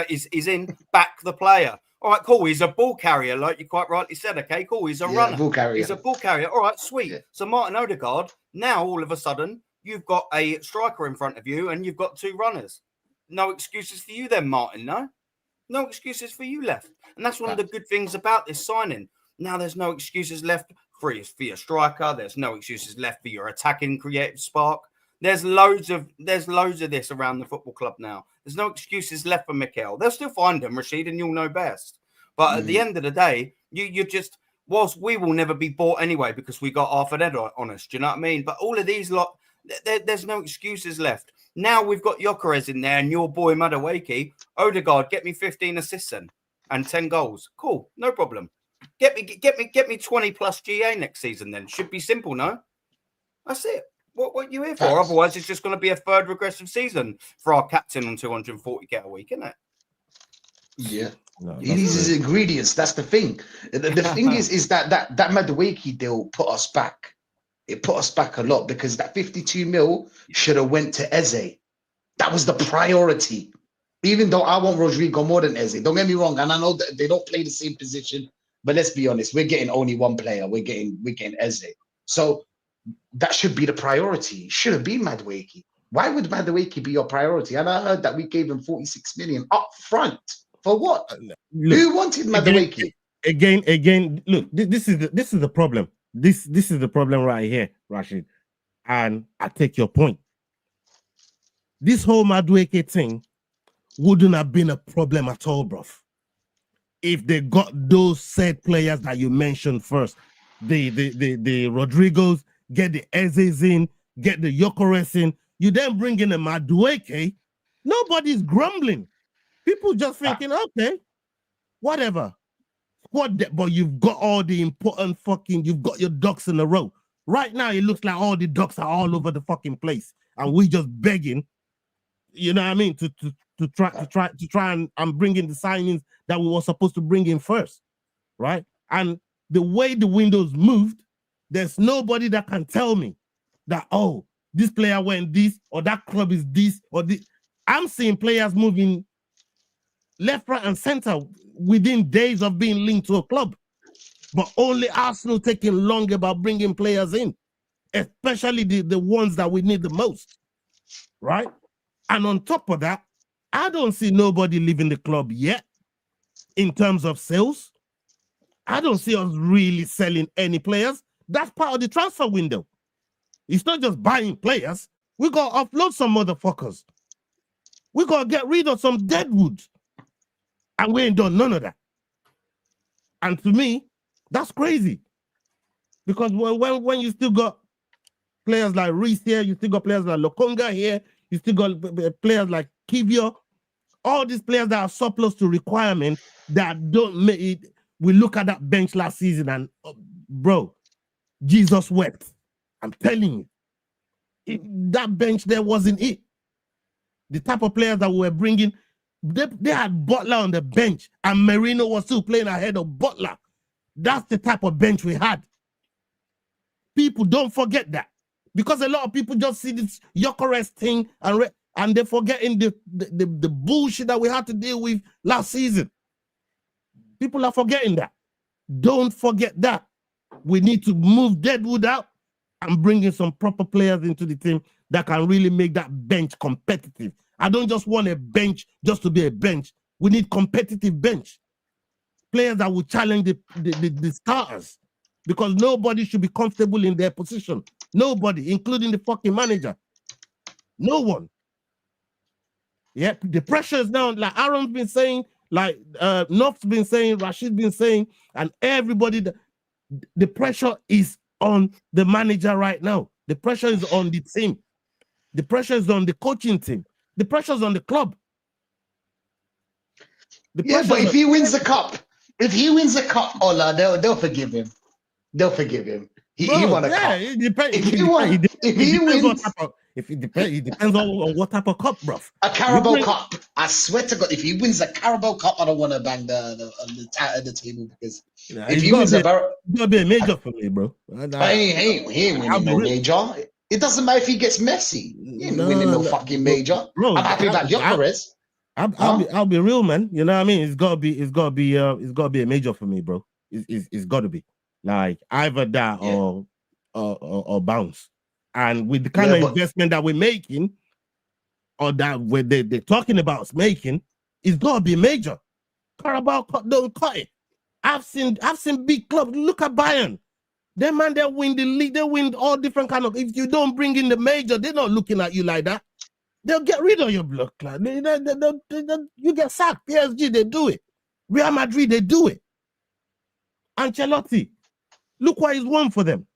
in back the player. All right, cool. He's a ball carrier, like you quite rightly said. Okay, cool. He's a runner. Ball carrier. He's a ball carrier. All right, sweet. Yeah. So Martin Odegaard, now all of a sudden, you've got a striker in front of you and you've got 2 runners. No excuses for you then, Martin, no? No excuses for you left. And that's one of the good things about this signing. Now there's no excuses left for your striker. There's no excuses left for your attacking creative spark. There's loads of this around the football club now. There's no excuses left for Mikel. They'll still find them, Rachid, and you'll know best. But at the end of the day, you just, whilst we will never be bought anyway because we got half an head on us, do you know what I mean? But all of these lot, there's no excuses left. Now we've got Gyokeres in there and your boy Madueke. Odegaard, get me 15 assists and 10 goals. Cool, no problem. Get me 20 plus GA next season then. Should be simple, no? That's it. What you here for? Otherwise, it's just going to be a third regressive season for our captain on 240k a week, isn't it? Yeah. No, he needs his ingredients. That's the thing. The thing is that Madueke deal put us back. It put us back a lot because that 52 mil should have went to Eze. That was the priority. Even though I want Rodrigo more than Eze. Don't get me wrong. And I know that they don't play the same position. But let's be honest. We're getting only one player. We're getting Eze. So that should be the priority. It should have been Madueke. Why would Madueke be your priority? And I heard that we gave him 46 million up front. For what? Look, who wanted Madueke? Again, look, this is the problem. This is the problem right here, Rashid. And I take your point. This whole Madueke thing wouldn't have been a problem at all, bruv. If they got those said players that you mentioned first, the Rodrigos, get the Ezes in, get the Gyokeres in, you then bring in a Madueke, nobody's grumbling. People just thinking, okay, whatever. But you've got all the important you've got your ducks in a row. Right now, it looks like all the ducks are all over the fucking place. And we just begging, you know what I mean, to try and bring in the signings that we were supposed to bring in first, right? And the way the windows moved, there's nobody that can tell me that, oh, this player went this, or that club is this, or this. I'm seeing players moving left, right, and center within days of being linked to a club. But only Arsenal taking long about bringing players in, especially the ones that we need the most, right? And on top of that, I don't see nobody leaving the club yet in terms of sales. I don't see us really selling any players. That's part of the transfer window. It's not just buying players. We got to offload some motherfuckers. We got to get rid of some deadwood. And we ain't done none of that. And to me, that's crazy. Because when you still got players like Reece here, you still got players like Lokonga here, you still got players like Kivio, all these players that are surplus to requirement that don't make it. We look at that bench last season and, bro, Jesus wept. I'm telling you, that bench there wasn't it. The type of players that we were bringing, they had Butler on the bench and Merino was still playing ahead of Butler. That's the type of bench we had. People don't forget that. Because a lot of people just see this Gyokeres thing and they're forgetting the bullshit that we had to deal with last season. People are forgetting that. Don't forget that. We need to move Deadwood out and bring in some proper players into the team that can really make that bench competitive. I don't just want a bench just to be a bench. We need competitive bench. Players that will challenge the starters. Because nobody should be comfortable in their position. Nobody, including the fucking manager. No one. Yeah, the pressure is now, like Aaron's been saying, like Nof's been saying, Rachid's been saying, and everybody, the pressure is on the manager right now. The pressure is on the team. The pressure is on the coaching team. The pressure is on the club. But if he wins the cup, Ola, they'll forgive him. They'll forgive him. He won a cup. It depends. It depends on what type of cup, bruv. A Carabao Cup. I swear to God, if he wins a Carabao Cup, I don't want to bang the table because if he wins it's gonna be a major for me, bro. He ain't winning no major. It doesn't matter if he gets Messi. He ain't winning no fucking major. Bro, I'm happy about Gyokeres. I'll be real, man. You know what I mean? It's gotta be a major for me, bro. It's gotta be like either that or bounce. And with the kind of investment that we're making, or that they're talking about making, it's gotta be major. Carabao Cup don't cut it. I've seen big clubs. Look at Bayern. They win the league. They win all different kind of. If you don't bring in the major, they're not looking at you like that. They'll get rid of your blood club. You get sacked. PSG, they do it. Real Madrid, they do it. Ancelotti, look what he's won for them.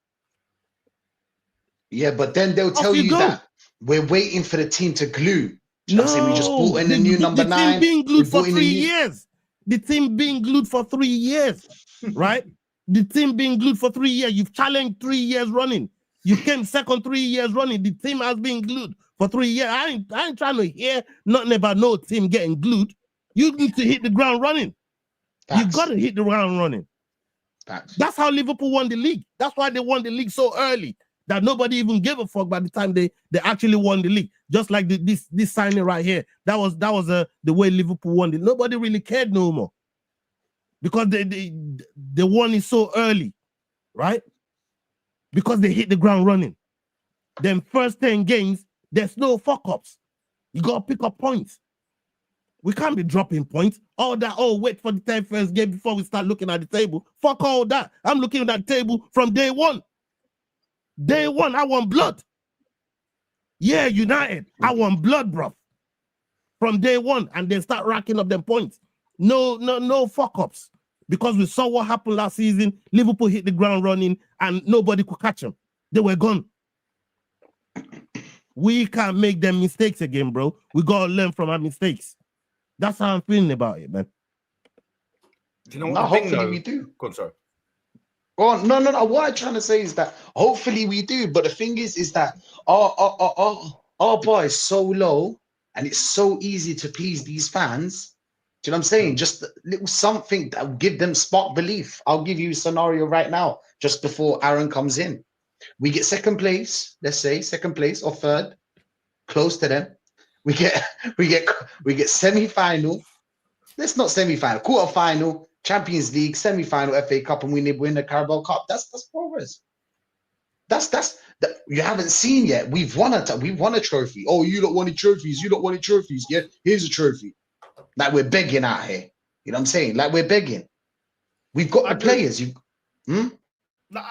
Yeah, but then they'll tell you that we're waiting for the team to glue. We just bought in the new number 9. The team being glued for 3 years. The team being glued for 3 years, right? The team being glued for 3 years. You've challenged 3 years running. You came second 3 years running. The team has been glued for 3 years. I ain't trying to hear nothing about no team getting glued. You need to hit the ground running. You got to hit the ground running. That's how Liverpool won the league. That's why they won the league so early that nobody even gave a fuck by the time they actually won the league. Just like this signing right here. That was the way Liverpool won it. Nobody really cared no more because they won it so early, right? Because they hit the ground running. Then first 10 games, there's no fuck-ups. You got to pick up points. We can't be dropping points. All that, wait for the 10th first game before we start looking at the table. Fuck all that. I'm looking at that table from day one. Day one, I want blood. Yeah, United. I want blood, bro. from day one and then start racking up them points. No fuck ups. Because we saw what happened last season. Liverpool hit the ground running and nobody could catch them. They were gone. We can't make them mistakes again, bro. We gotta learn from our mistakes. That's how I'm feeling about it, man. Do you know what No, the thing, hopefully though? we do. Go on, sorry. Oh, no. What I'm trying to say is that hopefully we do. But the thing is that our bar is so low and it's so easy to please these fans. Do you know what I'm saying? Just a little something that will give them spark belief. I'll give you a scenario right now, just before Aaron comes in. We get second place, let's say second place or third, close to them. We get semi-final. That's not semi-final, quarter-final, Champions League, semi-final, FA Cup, and we win the Carabao Cup. That's progress. That's you haven't seen yet. We've won a trophy. Oh, you don't want trophies. You don't want trophies. Yeah, here's a trophy. Like we're begging out here. You know what I'm saying? Like we're begging. We've got the players.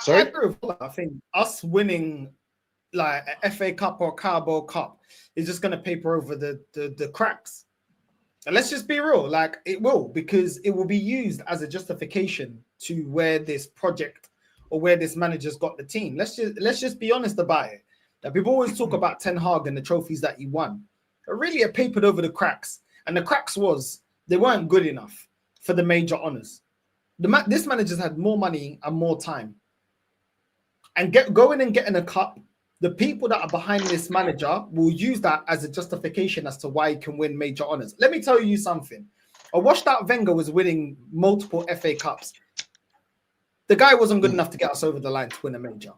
Sorry? I agree with that. I think us winning like a FA Cup or Carabao Cup is just going to paper over the cracks. And let's just be real, like it will, because it will be used as a justification to where this project or where this manager's got the team. Let's just be honest about it. That people always talk about Ten Hag and the trophies that he won. But really, it papered over the cracks. And the cracks was they weren't good enough for the major honors. This manager's had more money and more time. And going and getting a cup, the people that are behind this manager will use that as a justification as to why he can win major honors. Let me tell you something. A washed out Wenger was winning multiple FA Cups. The guy wasn't good enough to get us over the line to win a major.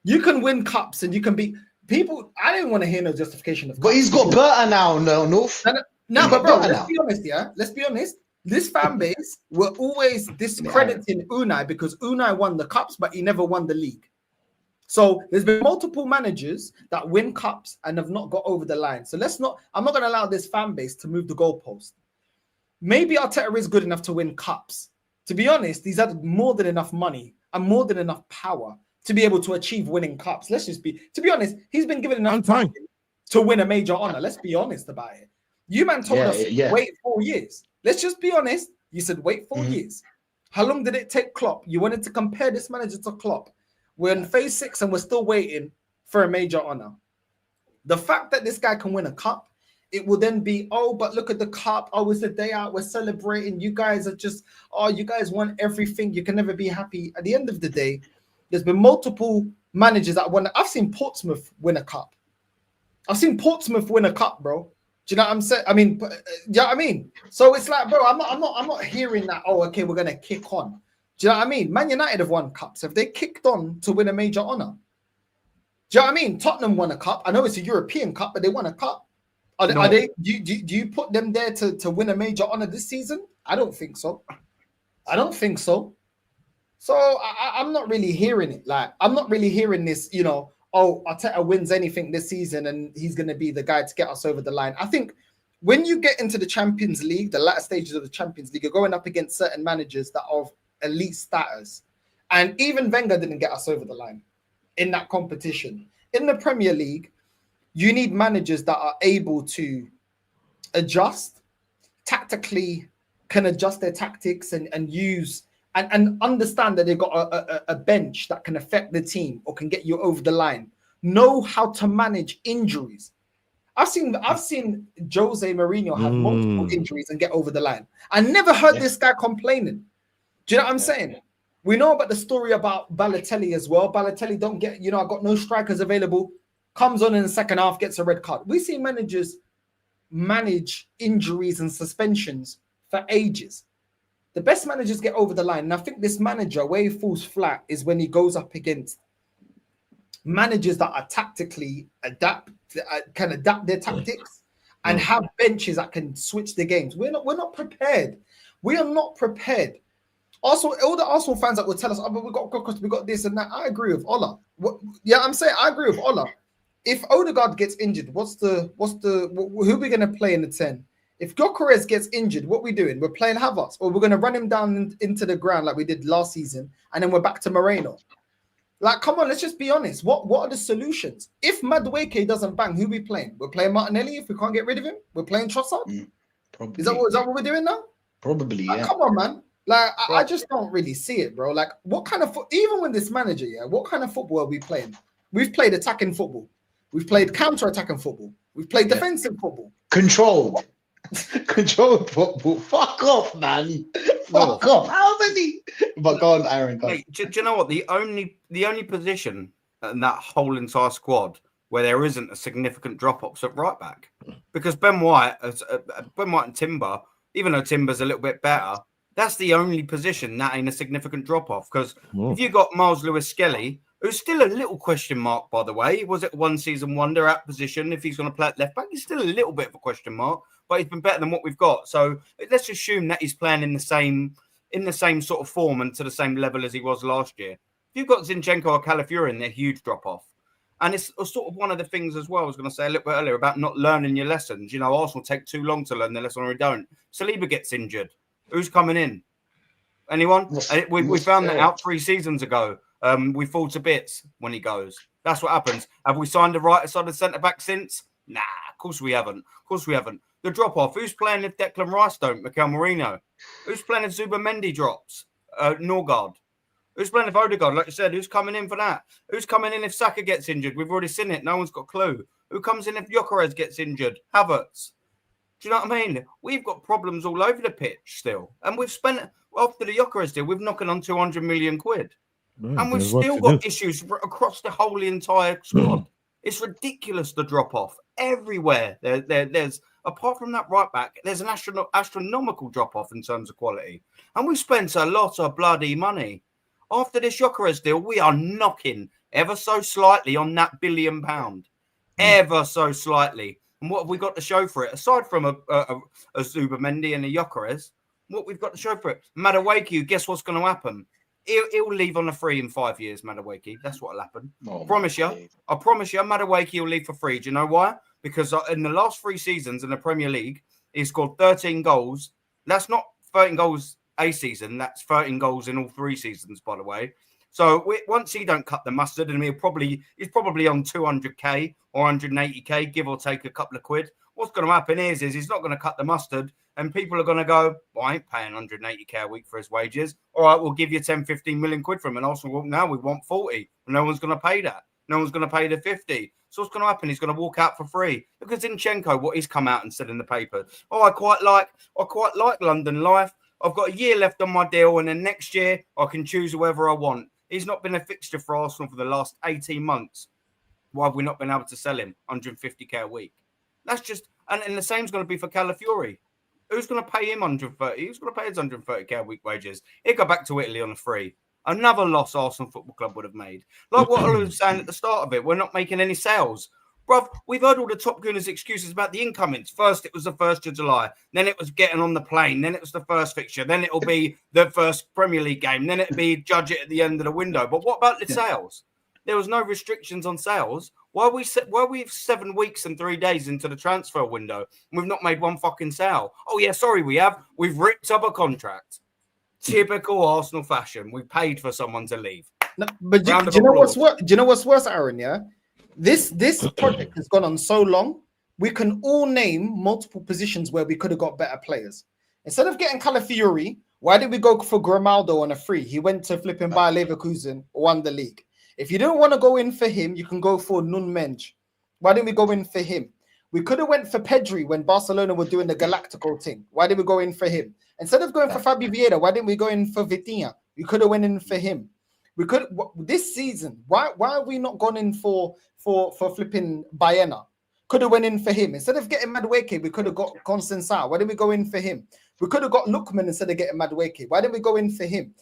You can win cups and you can beat people. I didn't want to hear no justification of cups. But he's got better now, North. No, but bro, let's be honest, yeah? Let's be honest. This fan base were always discrediting Unai because Unai won the cups, but he never won the league. So there's been multiple managers that win cups and have not got over the line. So I'm not going to allow this fan base to move the goalpost. Maybe Arteta is good enough to win cups. To be honest, he's had more than enough money and more than enough power to be able to achieve winning cups. To be honest, he's been given enough time to win a major honor. Let's be honest about it. You man told us, wait 4 years. Let's just be honest. You said, wait 4 years. How long did it take Klopp? You wanted to compare this manager to Klopp. We're in phase 6 and we're still waiting for a major honor. The fact that this guy can win a cup, it will then be, oh, but look at the cup. Oh, it's the day out. We're celebrating. You guys are just, you guys want everything. You can never be happy. At the end of the day, there's been multiple managers that won. I've seen Portsmouth win a cup. I've seen Portsmouth win a cup, bro. Do you know what I'm saying? I mean, do you know what I mean? So it's like, bro, I'm not hearing that. Oh, okay, we're gonna kick on. Do you know what I mean? Man United have won cups. Have they kicked on to win a major honor? Do you know what I mean? Tottenham won a cup. I know it's a European cup, but they won a cup. Are they? Do you put them there to win a major honor this season? I don't think so. So I'm not really hearing it. Like, I'm not really hearing this, Arteta wins anything this season and he's going to be the guy to get us over the line. I think when you get into the Champions League, the latter stages of the Champions League, you're going up against certain managers that are of elite status. And even Wenger didn't get us over the line in that competition. In the Premier League, you need managers that are able to adjust tactically, can adjust their tactics and use and understand that they've got a bench that can affect the team or can get you over the line. Know how to manage injuries. I've seen Jose Mourinho have multiple injuries and get over the line. I never heard this guy complaining. Do you know what I'm saying? We know about the story about Balotelli as well. Balotelli don't get, I got no strikers available. Comes on in the second half, gets a red card. We see managers manage injuries and suspensions for ages. The best managers get over the line. And I think this manager, where he falls flat, is when he goes up against managers that are tactically can adapt their tactics and have benches that can switch the games. We're not prepared. We are not prepared. Also, all the Arsenal fans that will tell us, but we got this and that. I agree with Ola. I'm saying I agree with Ola. If Odegaard gets injured, who are we going to play in the 10? If Gyokeres gets injured, what are we doing? We're playing Havertz, or we're going to run him down into the ground like we did last season, and then we're back to Moreno. Like, come on, let's just be honest. What are the solutions? If Madueke doesn't bang, who we playing? We're playing Martinelli if we can't get rid of him. We're playing Trossard. Probably. Is that what we're doing now? Probably, Like, yeah. come on, man. Like, I just don't really see it, bro. Like, what kind of even with this manager, yeah, what kind of football are we playing? We've played attacking football. We've played counter-attacking football. We've played defensive football. Controlled. Controlled football. Fuck off, man. Fuck off. How many? But go on, Aaron. Go on. Mate, do you know what? The only position in that whole entire squad where there isn't a significant drop-off is at right back. Because Ben White and Timber, even though Timber's a little bit better, that's the only position that ain't a significant drop-off. Because if you got Miles Lewis-Skelly, who's still a little question mark, by the way, was it one season wonder at position? If he's going to play at left back, he's still a little bit of a question mark, but he's been better than what we've got. So let's assume that he's playing in the same sort of form and to the same level as he was last year. If you've got Zinchenko or Calafiori in there, huge drop-off. And it's sort of one of the things as well I was going to say a little bit earlier about not learning your lessons. You know, Arsenal take too long to learn their lesson or we don't. Saliba gets injured. Who's coming in? Anyone? We found that out 3 seasons ago. We fall to bits when he goes. That's what happens. Have we signed the right side of centre-back since? Nah, of course we haven't. The drop-off. Who's playing if Declan Rice don't? Mikel Merino. Who's playing if Zubimendi drops? Norgard. Who's playing if Odegaard? Like you said, who's coming in for that? Who's coming in if Saka gets injured? We've already seen it. No one's got a clue. Who comes in if Gyokeres gets injured? Havertz. Do you know what I mean? We've got problems all over the pitch still. And we've spent, after the Gyokeres deal, we've knocking on 200 million quid. And we've still got issues across the whole entire squad. It's ridiculous, the drop-off. Everywhere. There's, apart from that right back, there's an astronomical drop-off in terms of quality. And we've spent a lot of bloody money. After this Gyokeres deal, we are knocking ever so slightly on that £1 billion. Ever so slightly. And what have we got to show for it? Aside from a Zubimendi and a Gyokeres, what we've got to show for it? Madueke, guess what's going to happen? He'll leave on a free in 5 years, Madueke. That's what'll happen. I promise you, Madueke will leave for free. Do you know why? Because in the last 3 seasons in the Premier League, he scored 13 goals. That's not 13 goals a season. That's 13 goals in all 3 seasons, by the way. So once he don't cut the mustard, and he's probably on 200k or 180k, give or take a couple of quid. What's going to happen is he's not going to cut the mustard, and people are going to go, well, I ain't paying 180k a week for his wages. All right, we'll give you 10, 15 million quid from him. And Arsenal, now we want 40. No one's going to pay that. No one's going to pay the 50. So what's going to happen? He's going to walk out for free. Look at Zinchenko, what he's come out and said in the paper. Oh, I quite like London life. I've got a year left on my deal, and then next year I can choose whoever I want. He's not been a fixture for Arsenal for the last 18 months. Why have we not been able to sell him 150k a week? That's just, and the same's going to be for Calafiori. Who's going to pay him 130? Who's going to pay his 130k a week wages? He'll go back to Italy on a free. Another loss Arsenal Football Club would have made. Like what I was saying at the start of it, we're not making any sales. Bruv, we've heard all the Top Gunners' excuses about the incomings. First, it was the 1st of July. Then it was getting on the plane. Then it was the first fixture. Then it'll be the first Premier League game. Then it'll be judge it at the end of the window. But what about the sales? There was no restrictions on sales. Why are we 7 weeks and 3 days into the transfer window and we've not made one fucking sale? Oh, yeah, sorry, we have. We've ripped up a contract. Typical Arsenal fashion. We paid for someone to leave. No, but do you know what's worse? Do you know what's worse, Aaron? Yeah, this project has gone on so long. We can all name multiple positions where we could have got better players. Instead of getting Calafiori, why did we go for Grimaldo on a free? He went to flipping Bayer Leverkusen, won the league. If you don't want to go in for him, you can go for Nunmenj. Why didn't we go in for him? We could have went for Pedri when Barcelona were doing the Galactico thing. Why did we go in for him? Instead of going for Fabi Vieira, why didn't we go in for Vitinha? We could have went in for him. We could this season. Why have we not gone in for flipping Baena? Could have went in for him. Instead of getting Madueke, we could have got Constanza. Why didn't we go in for him? We could have got Lookman instead of getting Madueke. Why didn't we go in for him?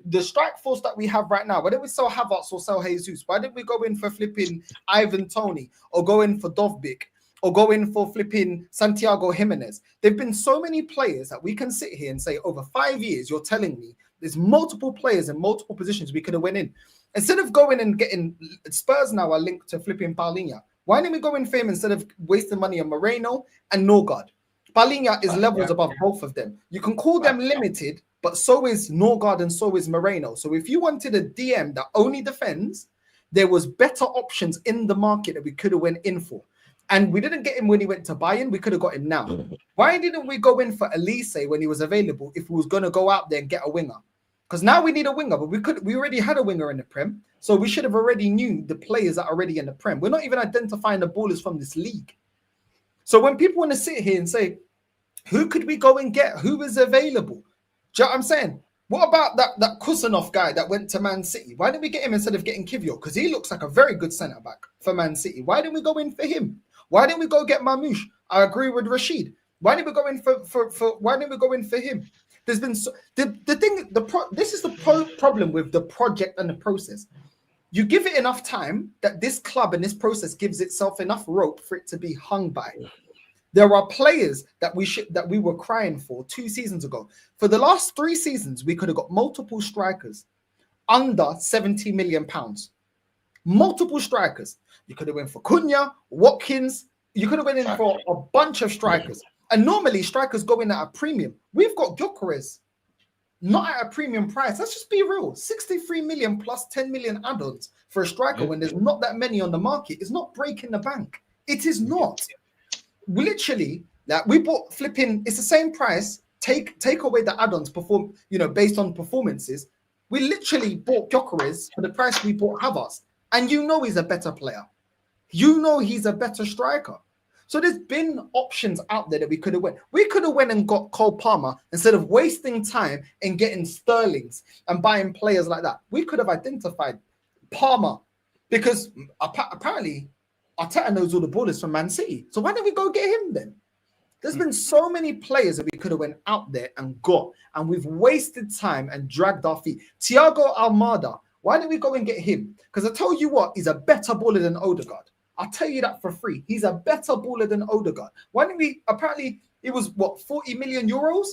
The strike force that we have right now, why didn't we sell Havertz or sell Jesus? Why didn't we go in for flipping Ivan Toney or go in for Dovbyk or go in for flipping Santiago Jimenez? There've been so many players that we can sit here and say over 5 years, you're telling me there's multiple players in multiple positions we could have went in. Instead of going and getting Spurs now are linked to flipping Paulinho. Why didn't we go in for him instead of wasting money on Moreno and Norgard? Palhinha is levels above both of them. You can call them limited, but so is Norgard and so is Moreno. So if you wanted a DM that only defends, there was better options in the market that we could have went in for. And we didn't get him when he went to Bayern. We could have got him now. Why didn't we go in for Elise when he was available if we was going to go out there and get a winger? Because now we need a winger, but we already had a winger in the Prem. So we should have already knew the players that are already in the Prem. We're not even identifying the ballers from this league. So when people want to sit here and say, who could we go and get? Who is available? Do you know what I'm saying? What about that Kusanov guy that went to Man City? Why didn't we get him instead of getting Kivior? Because he looks like a very good centre-back for Man City. Why didn't we go in for him? Why didn't we go get Mamouche? I agree with Rachid. Why didn't we go in why didn't we go in for him? There's been this is the problem with the project and the process. You give it enough time that this club and this process gives itself enough rope for it to be hung by. There are players that we were crying for 2 seasons ago. For the last 3 seasons, we could have got multiple strikers under 70 million pounds. Multiple strikers. You could have went for Cunha, Watkins. You could have went in for a bunch of strikers. And normally strikers go in at a premium. We've got Gyokeres, not at a premium price. Let's just be real. 63 million plus 10 million add-ons for a striker when there's not that many on the market is not breaking the bank. It is not. We literally, like, we bought flipping, it's the same price. Take away the add-ons based on performances. We literally bought Gyokeres for the price we bought Havertz. And he's a better player. He's a better striker. So there's been options out there that we could have went. We could have went and got Cole Palmer instead of wasting time and getting Sterlings and buying players like that. We could have identified Palmer because apparently Arteta knows all the ballers from Man City. So why didn't we go get him then? There's been so many players that we could have went out there and got, and we've wasted time and dragged our feet. Thiago Almada, why didn't we go and get him? Because I tell you what, he's a better baller than Odegaard. I'll tell you that for free. He's a better baller than Odegaard. Why didn't we? Apparently, it was 40 million euros?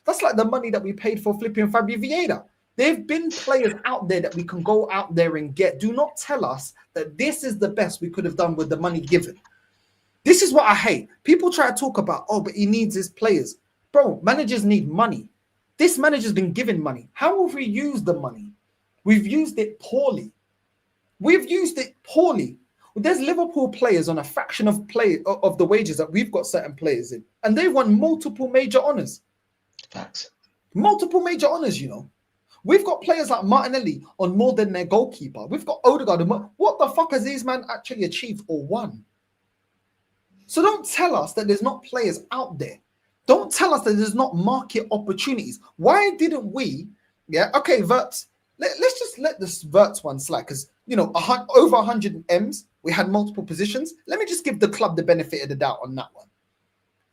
That's like the money that we paid for flipping Fabio Vieira. There've been players out there that we can go out there and get. Do not tell us that this is the best we could have done with the money given. This is what I hate. People try to talk about, but he needs his players. Bro, managers need money. This manager's been given money. How have we used the money? We've used it poorly. There's Liverpool players on a fraction of the wages that we've got certain players in. And they've won multiple major honours. Facts. Multiple major honours, We've got players like Martinelli on more than their goalkeeper. We've got Odegaard. What the fuck has these men actually achieved or won? So don't tell us that there's not players out there. Don't tell us that there's not market opportunities. Why didn't we? Yeah, okay, Verts. Let's just let this Verts one slide because, over 100 M's, we had multiple positions. Let me just give the club the benefit of the doubt on that one.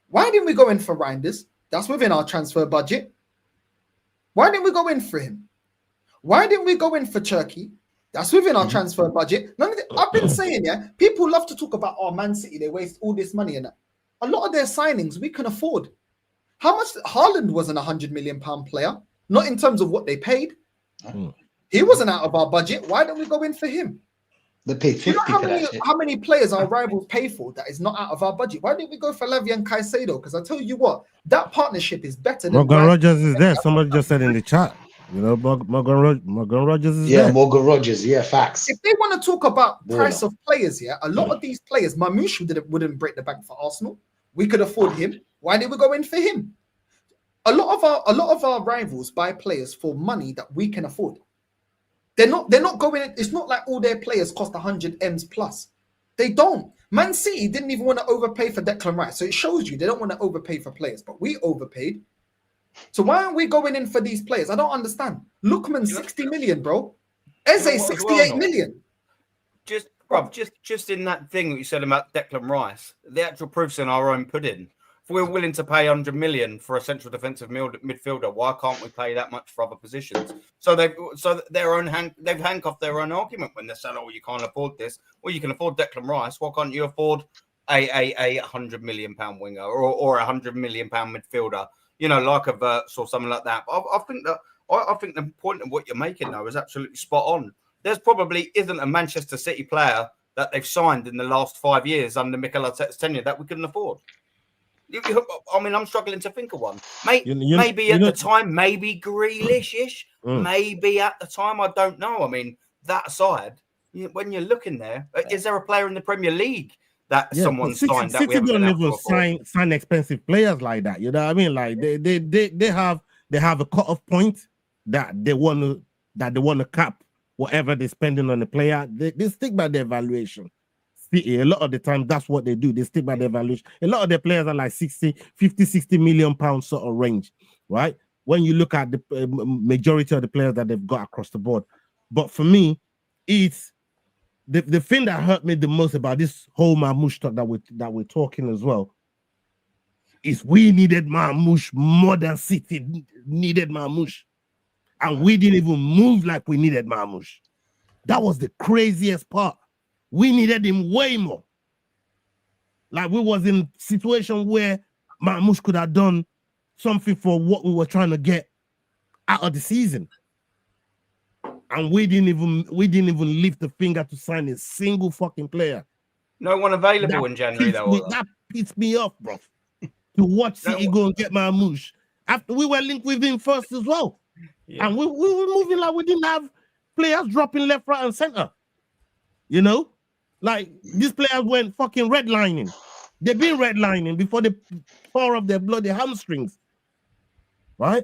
Why didn't we go in for Reinders? That's within our transfer budget. Why didn't we go in for him? Why didn't we go in for Turkey? That's within our transfer budget. I've been saying, people love to talk about, Man City, they waste all this money and that. A lot of their signings we can afford. How much? Haaland wasn't a £100 million player, not in terms of what they paid. He wasn't out of our budget. Why don't we go in for him? They paid 50 how many players our rivals pay for that is not out of our budget? Why didn't we go for Lavia and Caicedo? Because I tell you what, that partnership is better than Morgan Rogers is there. Somebody just said in the chat. Morgan Rogers is there. Yeah, Morgan Rogers. Yeah, facts. If they want to talk about price of players, a lot of these players, Mamouche wouldn't break the bank for Arsenal. We could afford him. Why did we go in for him? A lot of our rivals buy players for money that we can afford. They're not going. It's not like all their players cost 100 M's plus. They don't. Man City didn't even want to overpay for Declan Rice, so it shows you they don't want to overpay for players. But we overpaid. So why aren't we going in for these players? I don't understand. Lookman 60 million, bro. Eze 68 million. Just in that thing that you said about Declan Rice, the actual proof's in our own pudding. If we're willing to pay 100 million for a central defensive midfielder, why can't we pay that much for other positions? So they've handcuffed their own argument when they're saying, you can't afford this. Well, you can afford Declan Rice. Why can't you afford a £100 million winger or a £100 million midfielder? Like a Verts or something like that. I think the point of what you're making though is absolutely spot on. There's probably isn't a Manchester City player that they've signed in the last 5 years under Mikel Arteta's tenure that we couldn't afford. I mean, I'm struggling to think of one. Maybe you at know- the time, maybe Grealish-ish. Maybe at the time, I don't know. I mean, that aside, when you're looking there, is there a player in the Premier League that someone signed that we haven't been able to sign expensive players like that? You know what I mean? Like they have a cut-off point that they want to cap whatever they're spending on the player. They stick by their valuation. A lot of the time, that's what they do. They stick by their valuation. A lot of their players are like 50-60 million pounds sort of range, right? When you look at the majority of the players that they've got across the board. But for me, it's the thing that hurt me the most about this whole Marmoush talk that we're talking as well is we needed Marmoush more than City needed Marmoush. And we didn't even move like we needed Marmoush. That was the craziest part. We needed him way more. Like we was in a situation where Marmoush could have done something for what we were trying to get out of the season. And we didn't even lift a finger to sign a single fucking player. No one available in January, though. That pissed me off, bro. To watch City go and get Marmoush. After we were linked with him first as well. Yeah. And we were moving like we didn't have players dropping left, right, and center. You know? Like, these players went fucking redlining. They've been redlining before they tore up their bloody hamstrings. Right?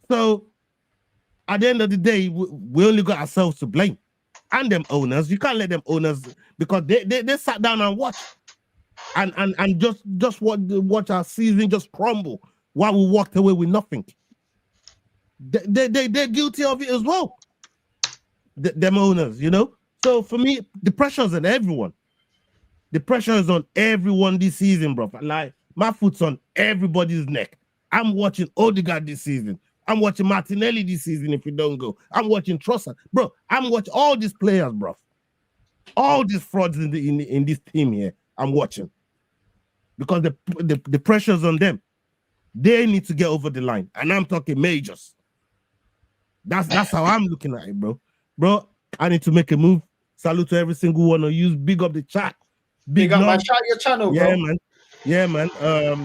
So, at the end of the day, we only got ourselves to blame. And them owners. You can't let them owners, because they sat down and watched. And just watch our season just crumble while we walked away with nothing. They're guilty of it as well. Them owners, you know? So for me, the pressure's on everyone. The pressure is on everyone this season, bro. Like, my foot's on everybody's neck. I'm watching Odegaard this season. I'm watching Martinelli this season if you don't go. I'm watching Trossard. Bro, I'm watching all these players, bro. All these frauds in this team here, I'm watching. Because the pressure's on them. They need to get over the line. And I'm talking majors. That's how I'm looking at it, bro. Bro, I need to make a move. Salute to every single one of you. Big up the chat. Big up my chat, your channel, bro. Yeah, man. Yeah, man.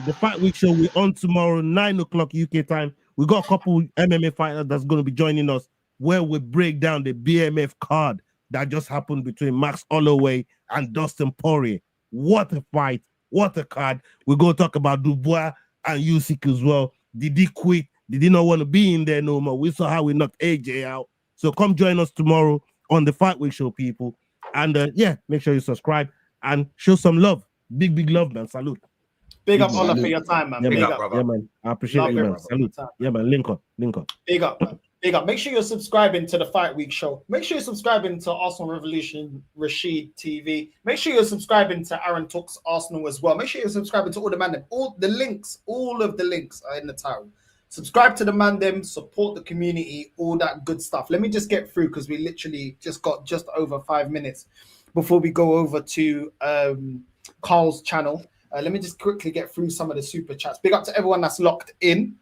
The Fight Week show, we're on tomorrow, 9 o'clock UK time. We got a couple MMA fighters that's going to be joining us, where we break down the BMF card that just happened between Max Holloway and Dustin Poirier. What a fight. What a card. We're going to talk about Dubois and Usyk as well. Did he quit? Did he not want to be in there no more? We saw how we knocked AJ out. So come join us tomorrow on the Fight Week show, people. And yeah, make sure you subscribe and show some love. Big love, man. Salute. Big up, Ola, for your time, man. Yeah, Big man. up, brother. Yeah, man. I appreciate it, man. Salute. Yeah, man. Link up. Big up, man. Big up. Make sure you're subscribing to the Fight Week show. Make sure you're subscribing to Arsenal Revolution Rachid TV. Make sure you're subscribing to Aaron Talks Arsenal as well. Make sure you're subscribing to all the man. All of the links are in the title. Subscribe to the man, support the community, all that good stuff. Let me just get through, because we literally just got just over 5 minutes before we go over to Carl's channel. Let me just quickly get through some of the super chats. Big up to everyone that's locked in.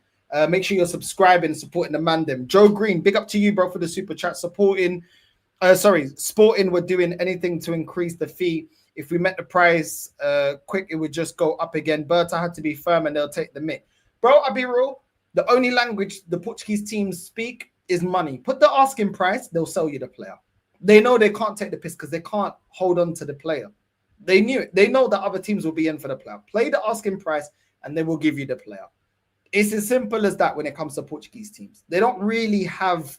Make sure you're subscribing, supporting the man. Joe Green, big up to you, bro, for the super chat. Sporting, we're doing anything to increase the fee. If we met the price quick, it would just go up again. Berta had to be firm and they'll take the mick. Bro, I'll be real. The only language the Portuguese teams speak is money. Put the asking price, they'll sell you the player. They know they can't take the piss because they can't hold on to the player. They knew it. They know that other teams will be in for the player. Play the asking price and they will give you the player. It's as simple as that when it comes to Portuguese teams. They don't really have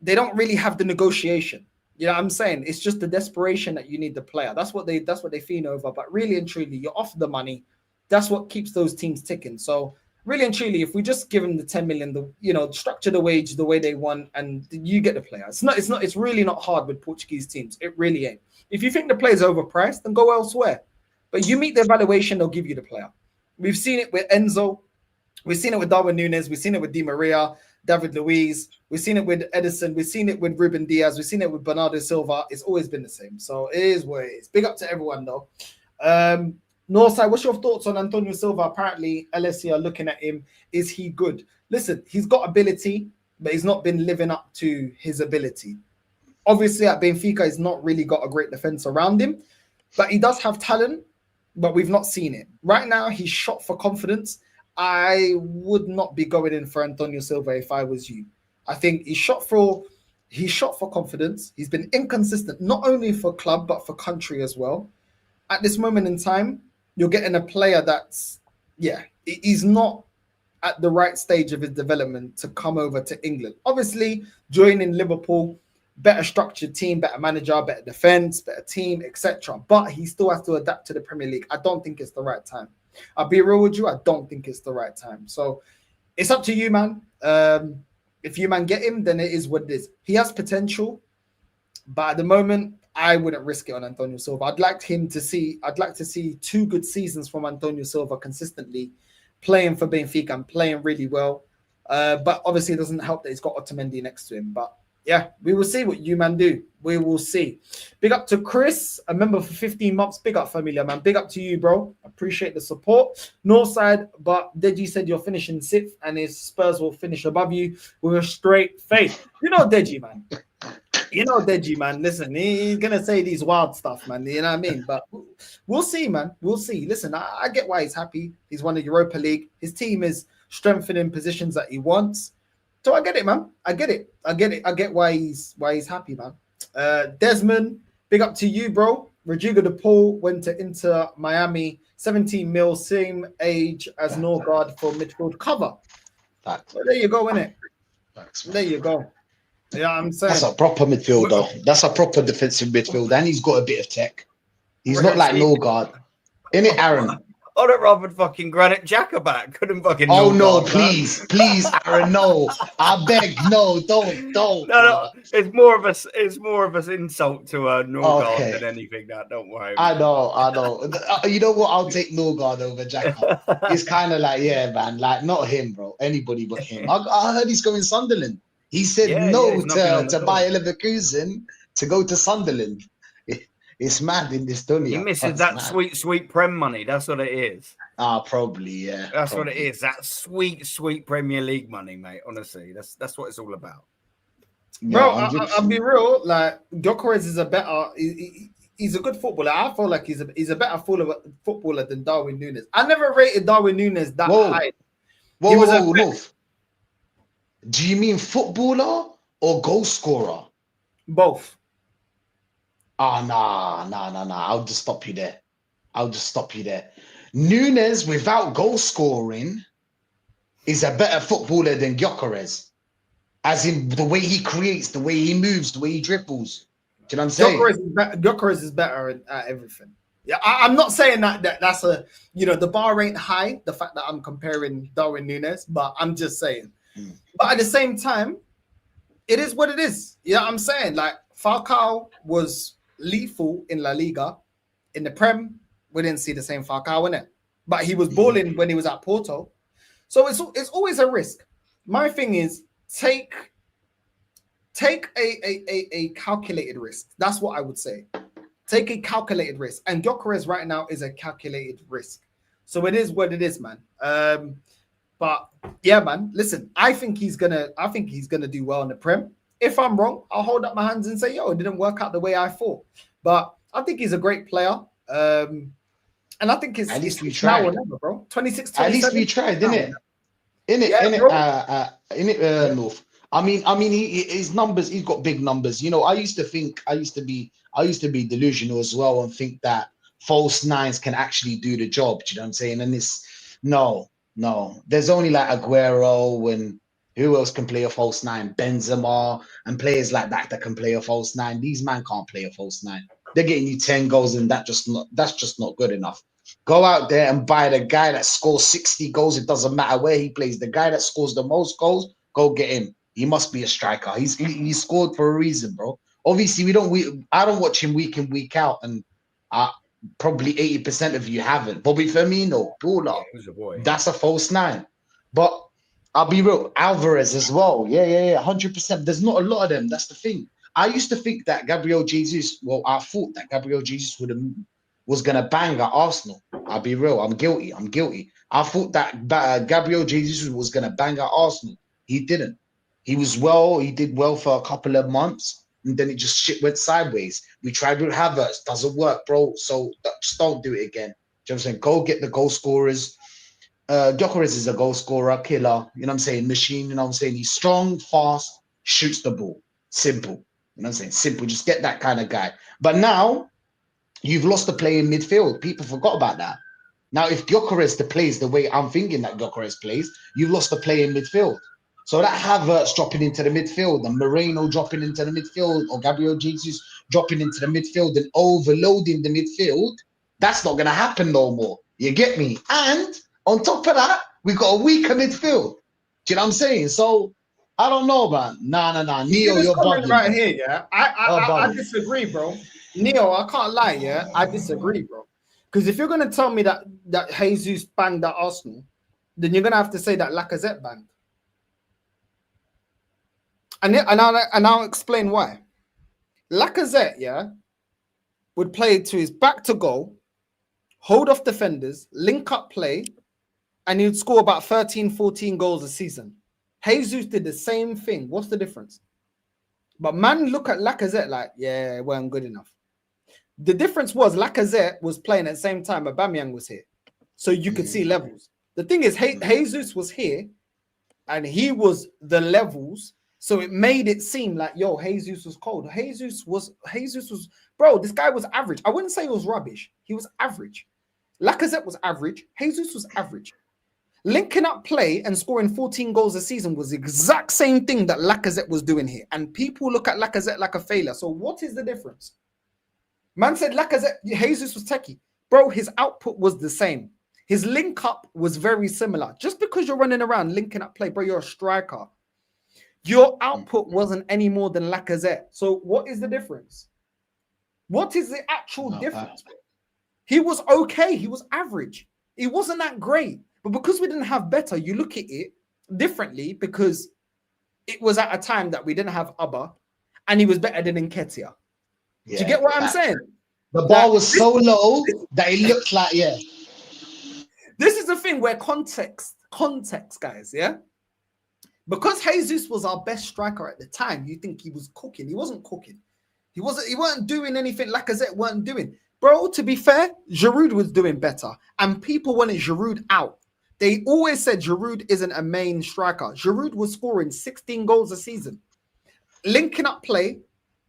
the negotiation. You know what I'm saying? It's just the desperation that you need the player. That's what they feed over. But really and truly, you're off the money. That's what keeps those teams ticking. So really and truly, if we just give them the 10 million, structure the wage the way they want, and you get the player. It's really not hard with Portuguese teams. It really ain't. If you think the player's overpriced, then go elsewhere. But you meet their valuation, they'll give you the player. We've seen it with Enzo. We've seen it with Darwin Núñez. We've seen it with Di Maria, David Luiz. We've seen it with Edison. We've seen it with Ruben Diaz. We've seen it with Bernardo Silva. It's always been the same. So it is what it is. Big up to everyone, though. Northside, what's your thoughts on Antonio Silva? Apparently, LSE are looking at him. Is he good? Listen, he's got ability, but he's not been living up to his ability. Obviously, at Benfica, he's not really got a great defense around him, but he does have talent. but we've not seen it. Right now, he's shot for confidence. I would not be going in for Antonio Silva if I was you. I think he's shot for confidence. He's been inconsistent, not only for club, but for country as well. At this moment in time, you're getting a player that's, he's not at the right stage of his development to come over to England. Obviously, joining Liverpool, better structured team, better manager, better defense, better team, etc. But he still has to adapt to the Premier League. I don't think it's the right time. I'll be real with you. I don't think it's the right time. So it's up to you, man. If you man get him, then it is what it is. He has potential, but at the moment, I wouldn't risk it on Antonio Silva. I'd like to see 2 good seasons from Antonio Silva consistently, playing for Benfica and playing really well. But obviously, it doesn't help that he's got Otamendi next to him. But yeah, we will see what you man do. We will see. Big up to Chris, a member for 15 months. Big up, Familia, man. Big up to you, bro. Appreciate the support. Northside, but Deji said you're finishing 6th and his Spurs will finish above you with a straight face. You know Deji, man. You know Deji, man. Listen, he's going to say these wild stuff, man. You know what I mean? But we'll see, man. We'll see. Listen, I get why he's happy. He's won the Europa League. His team is strengthening positions that he wants. So I get it, man. I get it. I get why he's happy, man. Desmond, big up to you, bro. Rodrigo de Paul went to Inter Miami, 17 mil, same age as Norgard for midfield cover. So there you go, innit? There you go. Yeah, I'm saying that's a proper midfielder. That's a proper defensive midfielder, and he's got a bit of tech. He's not like Norgard. Innit, Aaron? I'd have rather fucking Granit Xhaka back. Couldn't fucking. Oh no, please, Aaron, no. I beg, no, don't. No, it's more of an insult to Norgard than anything. That don't worry. I know. You know what? I'll take Norgard over Xhaka. It's kind of like, yeah, man, like not him, bro. Anybody but him. I heard he's going Sunderland. He said to Bayer Leverkusen to go to Sunderland. It's mad in this dunya. He misses that sweet Prem money. That's what it is. Probably, yeah. That's what it is. That sweet Premier League money, mate. Honestly, that's what it's all about. Bro, I'll be real. Like, Gyokeres is a better. He's a good footballer. I feel like he's a better footballer than Darwin Núñez. I never rated Darwin Núñez that high. Whoa. Do you mean footballer or goal scorer? Both. Nah. I'll just stop you there. Núñez, without goal scoring, is a better footballer than Gyokeres. As in the way he creates, the way he moves, the way he dribbles. Do you know what I'm saying? Gyokeres is better at everything. Yeah, I'm not saying that's a, the bar ain't high, the fact that I'm comparing Darwin Núñez, but I'm just saying. But at the same time, it is what it is. You know what I'm saying? Like, Falcao was lethal in La Liga. In the Prem, we didn't see the same Falcao, innit? But he was balling when he was at Porto. So it's always a risk. My thing is, take a calculated risk. That's what I would say. Take a calculated risk. And Gyokeres right now is a calculated risk. So it is what it is, man. But yeah, man, listen, I think he's gonna do well in the Prem. If I'm wrong, I'll hold up my hands and say, it didn't work out the way I thought. But I think he's a great player. And I think it's at least we tried, now or never, bro. 26, 27. At least we tried, didn't it? North. I mean, his numbers. He's got big numbers. I used to be delusional as well and think that false nines can actually do the job. Do you know what I'm saying? And it's no. There's only like Aguero and who else can play a false nine? Benzema and players like that can play a false nine. These man can't play a false nine. They're getting you 10 goals and that's just not good enough. Go out there and buy the guy that scores 60 goals. It doesn't matter where he plays. The guy that scores the most goals, go get him. He must be a striker. He scored for a reason, bro. Obviously, I don't watch him week in, week out, and probably 80% of you haven't. Bobby Firmino, baller. That's a false nine. But I'll be real, Alvarez as well. Yeah, 100%. There's not a lot of them. That's the thing. I used to think that Gabriel Jesus, I thought that Gabriel Jesus was going to bang at Arsenal. I'll be real. I'm guilty. I thought that Gabriel Jesus was going to bang at Arsenal. He didn't. He did well for a couple of months, and then it just shit went sideways. We tried with Havertz. Doesn't work, bro. So just don't do it again. You know what I'm saying? Go get the goal scorers. Gyokeres is a goal scorer, killer, you know what I'm saying? Machine, you know what I'm saying? He's strong, fast, shoots the ball. Simple. You know what I'm saying? Simple. Just get that kind of guy. But now you've lost the play in midfield. People forgot about that. Now, if Gyokeres plays the way I'm thinking that Gyokeres plays, you've lost the play in midfield. So that Havertz dropping into the midfield and Moreno dropping into the midfield or Gabriel Jesus dropping into the midfield and overloading the midfield, that's not going to happen no more. You get me? And on top of that, we got a weaker midfield. Do you know what I'm saying? So I don't know, man. Nah. You see Neo, this you're comment bugging. right here, yeah? I Bugging. disagree, bro. Neo, I can't lie, yeah? I disagree, bro. Because if you're going to tell me that Jesus banged at Arsenal, then you're going to have to say that Lacazette banged. And I'll explain why. Lacazette, yeah, would play to his back to goal, hold off defenders, link up play, and he'd score about 13, 14 goals a season. Jesus did the same thing. What's the difference? But man, look at Lacazette like, yeah, it weren't good enough. The difference was Lacazette was playing at the same time Aubameyang was here. So you could see levels. The thing is, Jesus was here and he was the levels. So it made it seem like, yo, Jesus was cold. Jesus was, bro, this guy was average. I wouldn't say he was rubbish. He was average. Lacazette was average. Jesus was average. Linking up play and scoring 14 goals a season was the exact same thing that Lacazette was doing here. And people look at Lacazette like a failure. So what is the difference? Man said Lacazette, Jesus was techie. Bro, his output was the same. His link up was very similar. Just because you're running around linking up play, bro, you're a striker. Your output wasn't any more than Lacazette. So what is the difference? What is the actual difference? He was okay. He was average. He wasn't that great. But because we didn't have better, you look at it differently because it was at a time that we didn't have Abba and he was better than Nketiah. Do you get what I'm saying? The bar was so low that it looked like, yeah. This is the thing where context, guys, yeah? Because Jesus was our best striker at the time, you think he was cooking. He wasn't cooking. He weren't doing anything Lacazette weren't doing. Bro, to be fair, Giroud was doing better. And people wanted Giroud out. They always said Giroud isn't a main striker. Giroud was scoring 16 goals a season, linking up play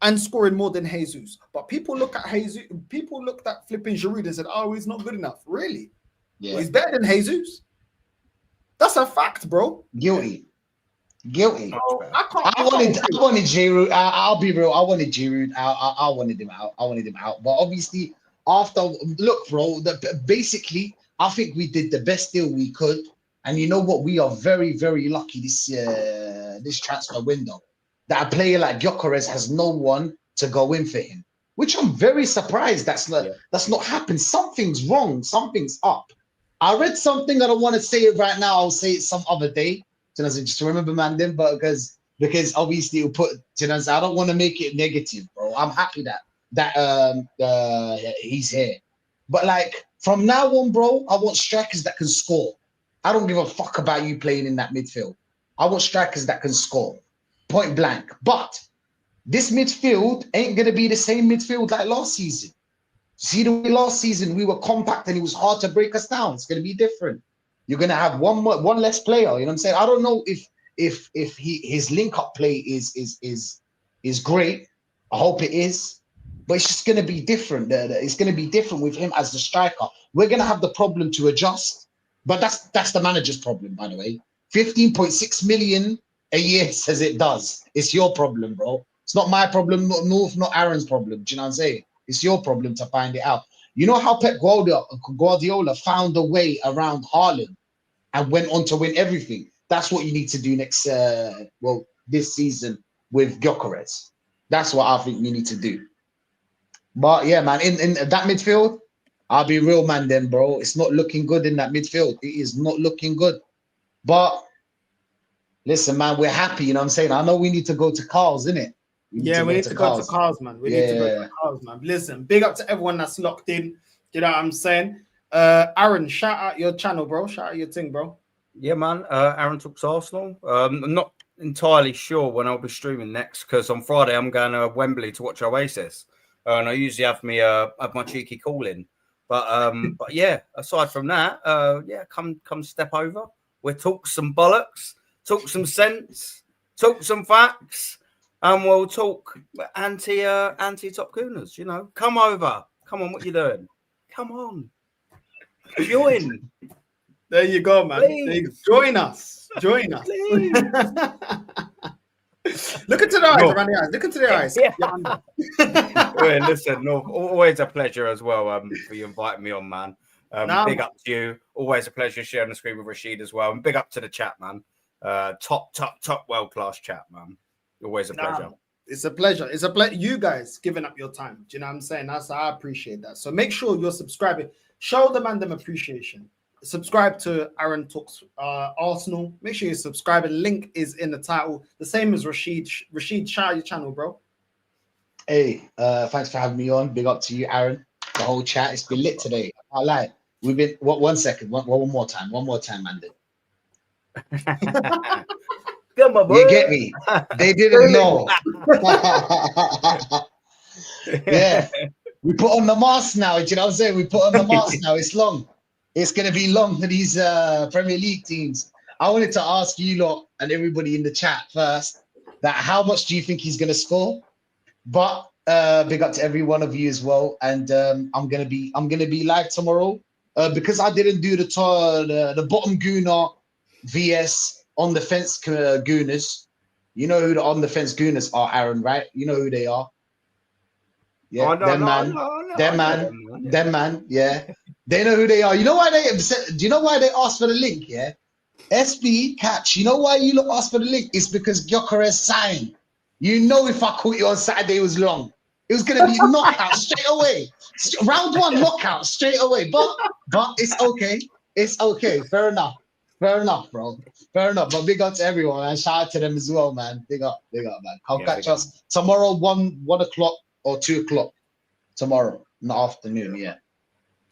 and scoring more than Jesus. But people look at Jesus, people looked at flipping Giroud and said, oh, he's not good enough. Really? Yeah. Well, he's better than Jesus. That's a fact, bro. Guilty. Oh, I wanted Giroud. I'll be real. I wanted Giroud. I wanted him out. But obviously, after look, bro. Basically, I think we did the best deal we could. And you know what? We are very, very lucky this transfer window that a player like Gyokeres has no one to go in for him, which I'm very surprised. That's not happened. Something's wrong. Something's up. I read something. I don't want to say it right now. I'll say it some other day. Just remember, man, then, but because obviously it'll put, I don't want to make it negative, bro. I'm happy that he's here, but like from now on, bro, I want strikers that can score. I don't give a fuck about you playing in that midfield. I want strikers that can score, point blank. But this midfield ain't gonna be the same midfield like last season. See the way last season we were compact and it was hard to break us down. It's gonna be different. You're gonna have one less player. You know what I'm saying? I don't know if his link up play is great. I hope it is, but it's just gonna be different. It's gonna be different with him as the striker. We're gonna have the problem to adjust, but that's the manager's problem, by the way. 15.6 million a year says it does. It's your problem, bro. It's not my problem, not Aaron's problem. Do you know what I'm saying? It's your problem to find it out. You know how Pep Guardiola found a way around Haaland and went on to win everything. That's what you need to do this season with Gyokeres. That's what I think you need to do. But yeah, man, in that midfield, I'll be real, man, then, bro. It's not looking good in that midfield. It is not looking good. But listen, man, we're happy. You know what I'm saying? I know we need to go to Carl's, innit? We need to go to Carl's, man. We need to go to Carl's, man. Listen, big up to everyone that's locked in. You know what I'm saying? Aaron, shout out your channel, bro. Shout out your thing, bro. Yeah, man. Aaron Talks Arsenal. I'm not entirely sure when I'll be streaming next because on Friday I'm going to Wembley to watch Oasis, and I usually have my cheeky call in. But yeah, aside from that, yeah, come step over. We'll talk some bollocks, talk some sense, talk some facts, and we'll talk anti top gooners. You know, come over. Come on, what you doing? Come on, join. There you go, man. There you go. Join us. Join us. Look into the eyes, around the eyes. Look into the eyes. Yeah. Well, listen, no, always a pleasure as well for you inviting me on, man. Big up to you. Always a pleasure sharing the screen with Rachid as well. And big up to the chat, man. Top world-class chat, man. Always a pleasure. It's a pleasure. It's a pleasure. You guys giving up your time. Do you know what I'm saying? I appreciate that. So make sure you're subscribing. Show the man them appreciation. Subscribe to Aaron Talks Arsenal. Make sure you subscribe. The link is in the title. The same as Rachid. Rachid, shout out your channel, bro. Hey, thanks for having me on. Big up to you, Aaron. The whole chat. It's been lit today. I lie. We've been one second. One more time, man. Come on, boy. You get me? They didn't know. Yeah. We put on the mask now. Do you know what I'm saying? We put on the mask now. It's long. It's going to be long for these Premier League teams. I wanted to ask you lot and everybody in the chat first that how much do you think he's going to score? But big up to every one of you as well. And I'm gonna be live tomorrow because I didn't do the bottom gooner vs on the fence gooners. You know who the on the fence gooners are, Aaron, right? You know who they are. Yeah, them man. Yeah, they know who they are. You know why they? Do you know why they asked for the link? Yeah, SB catch. You know why you look asked for the link? It's because Gyokeres signed. You know, if I caught you on Saturday, it was long. It was gonna be knockout straight away. Round one knockout straight away. But it's okay. It's okay. Fair enough, bro. Fair enough. But big up to everyone, man. Shout out to them as well, man. Big up, man. Come catch us tomorrow, 1 o'clock or 2 o'clock tomorrow in the afternoon.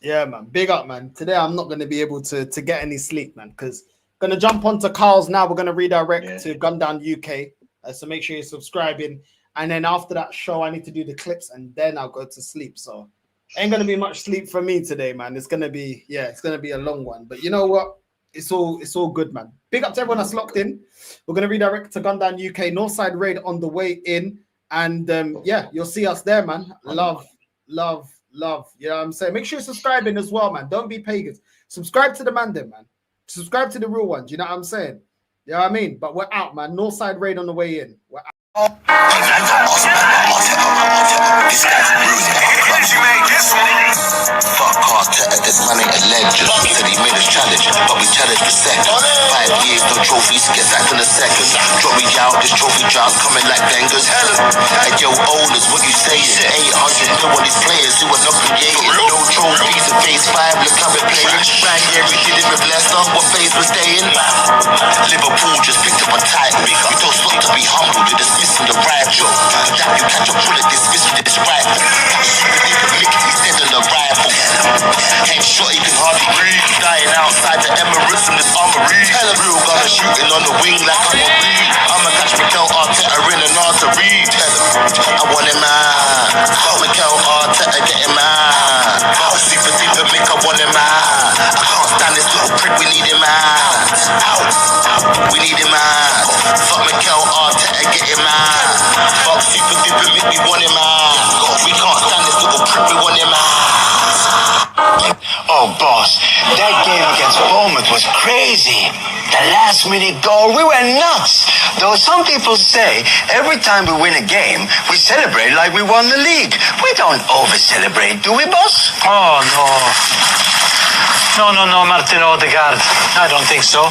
Yeah, man. Big up, man. Today I'm not going to be able to get any sleep, man, because I'm going to jump onto Carl's now. We're going to redirect to Gundown UK. So make sure you're subscribing. And then after that show, I need to do the clips and then I'll go to sleep. So ain't going to be much sleep for me today, man. It's going to be, it's going to be a long one. But you know what? It's all good, man. Big up to everyone that's locked in. We're going to redirect to Gundown UK. Northside Raid on the way in. And you'll see us there, man. Love. You know what I'm saying? Make sure you're subscribing as well, man. Don't be pagans. Subscribe to the man then, man. Subscribe to the real ones. You know what I'm saying? You know what I mean? But we're out, man. Northside Raid on the way in. We're out. This guy's fuck Arteta, this man ain't a legend. Said he made us challenge, but we challenged for second. 5 years, no trophies, get sacked in a second. Drop me out, this trophy job's coming like bangers. And yo, owners, what you saying? 800 mil on these players who are not created. No trophies in phase 5, look how we're playing. Right here, we did it with Leicester, what phase we're staying? Liverpool just picked up a title. We don't stop to be humble, you're dismissing the rival. That you catch a bullet, dismiss with this rifle. He's dead on the rival. Ain't shot, he can hardly breathe. Dying outside the Emirates in this armory. Hell of real gunner shooting on the wing like I'm a reed. I'ma catch Mikel Arteta in an artery. I want him out. Fuck Mikel Arteta, get him out. Super deeper, make I want him out. I can't stand this little prick, we need him out. We need him out. Fuck Mikel Arteta, get him out. Fuck super duper, make me want him out. We can't stand this little prick, we want him out. Oh, boss, that game against Bournemouth was crazy. The last minute goal, we were nuts. Though some people say every time we win a game, we celebrate like we won the league. We don't over-celebrate, do we, boss? Oh, no. No, Martin Odegaard. I don't think so.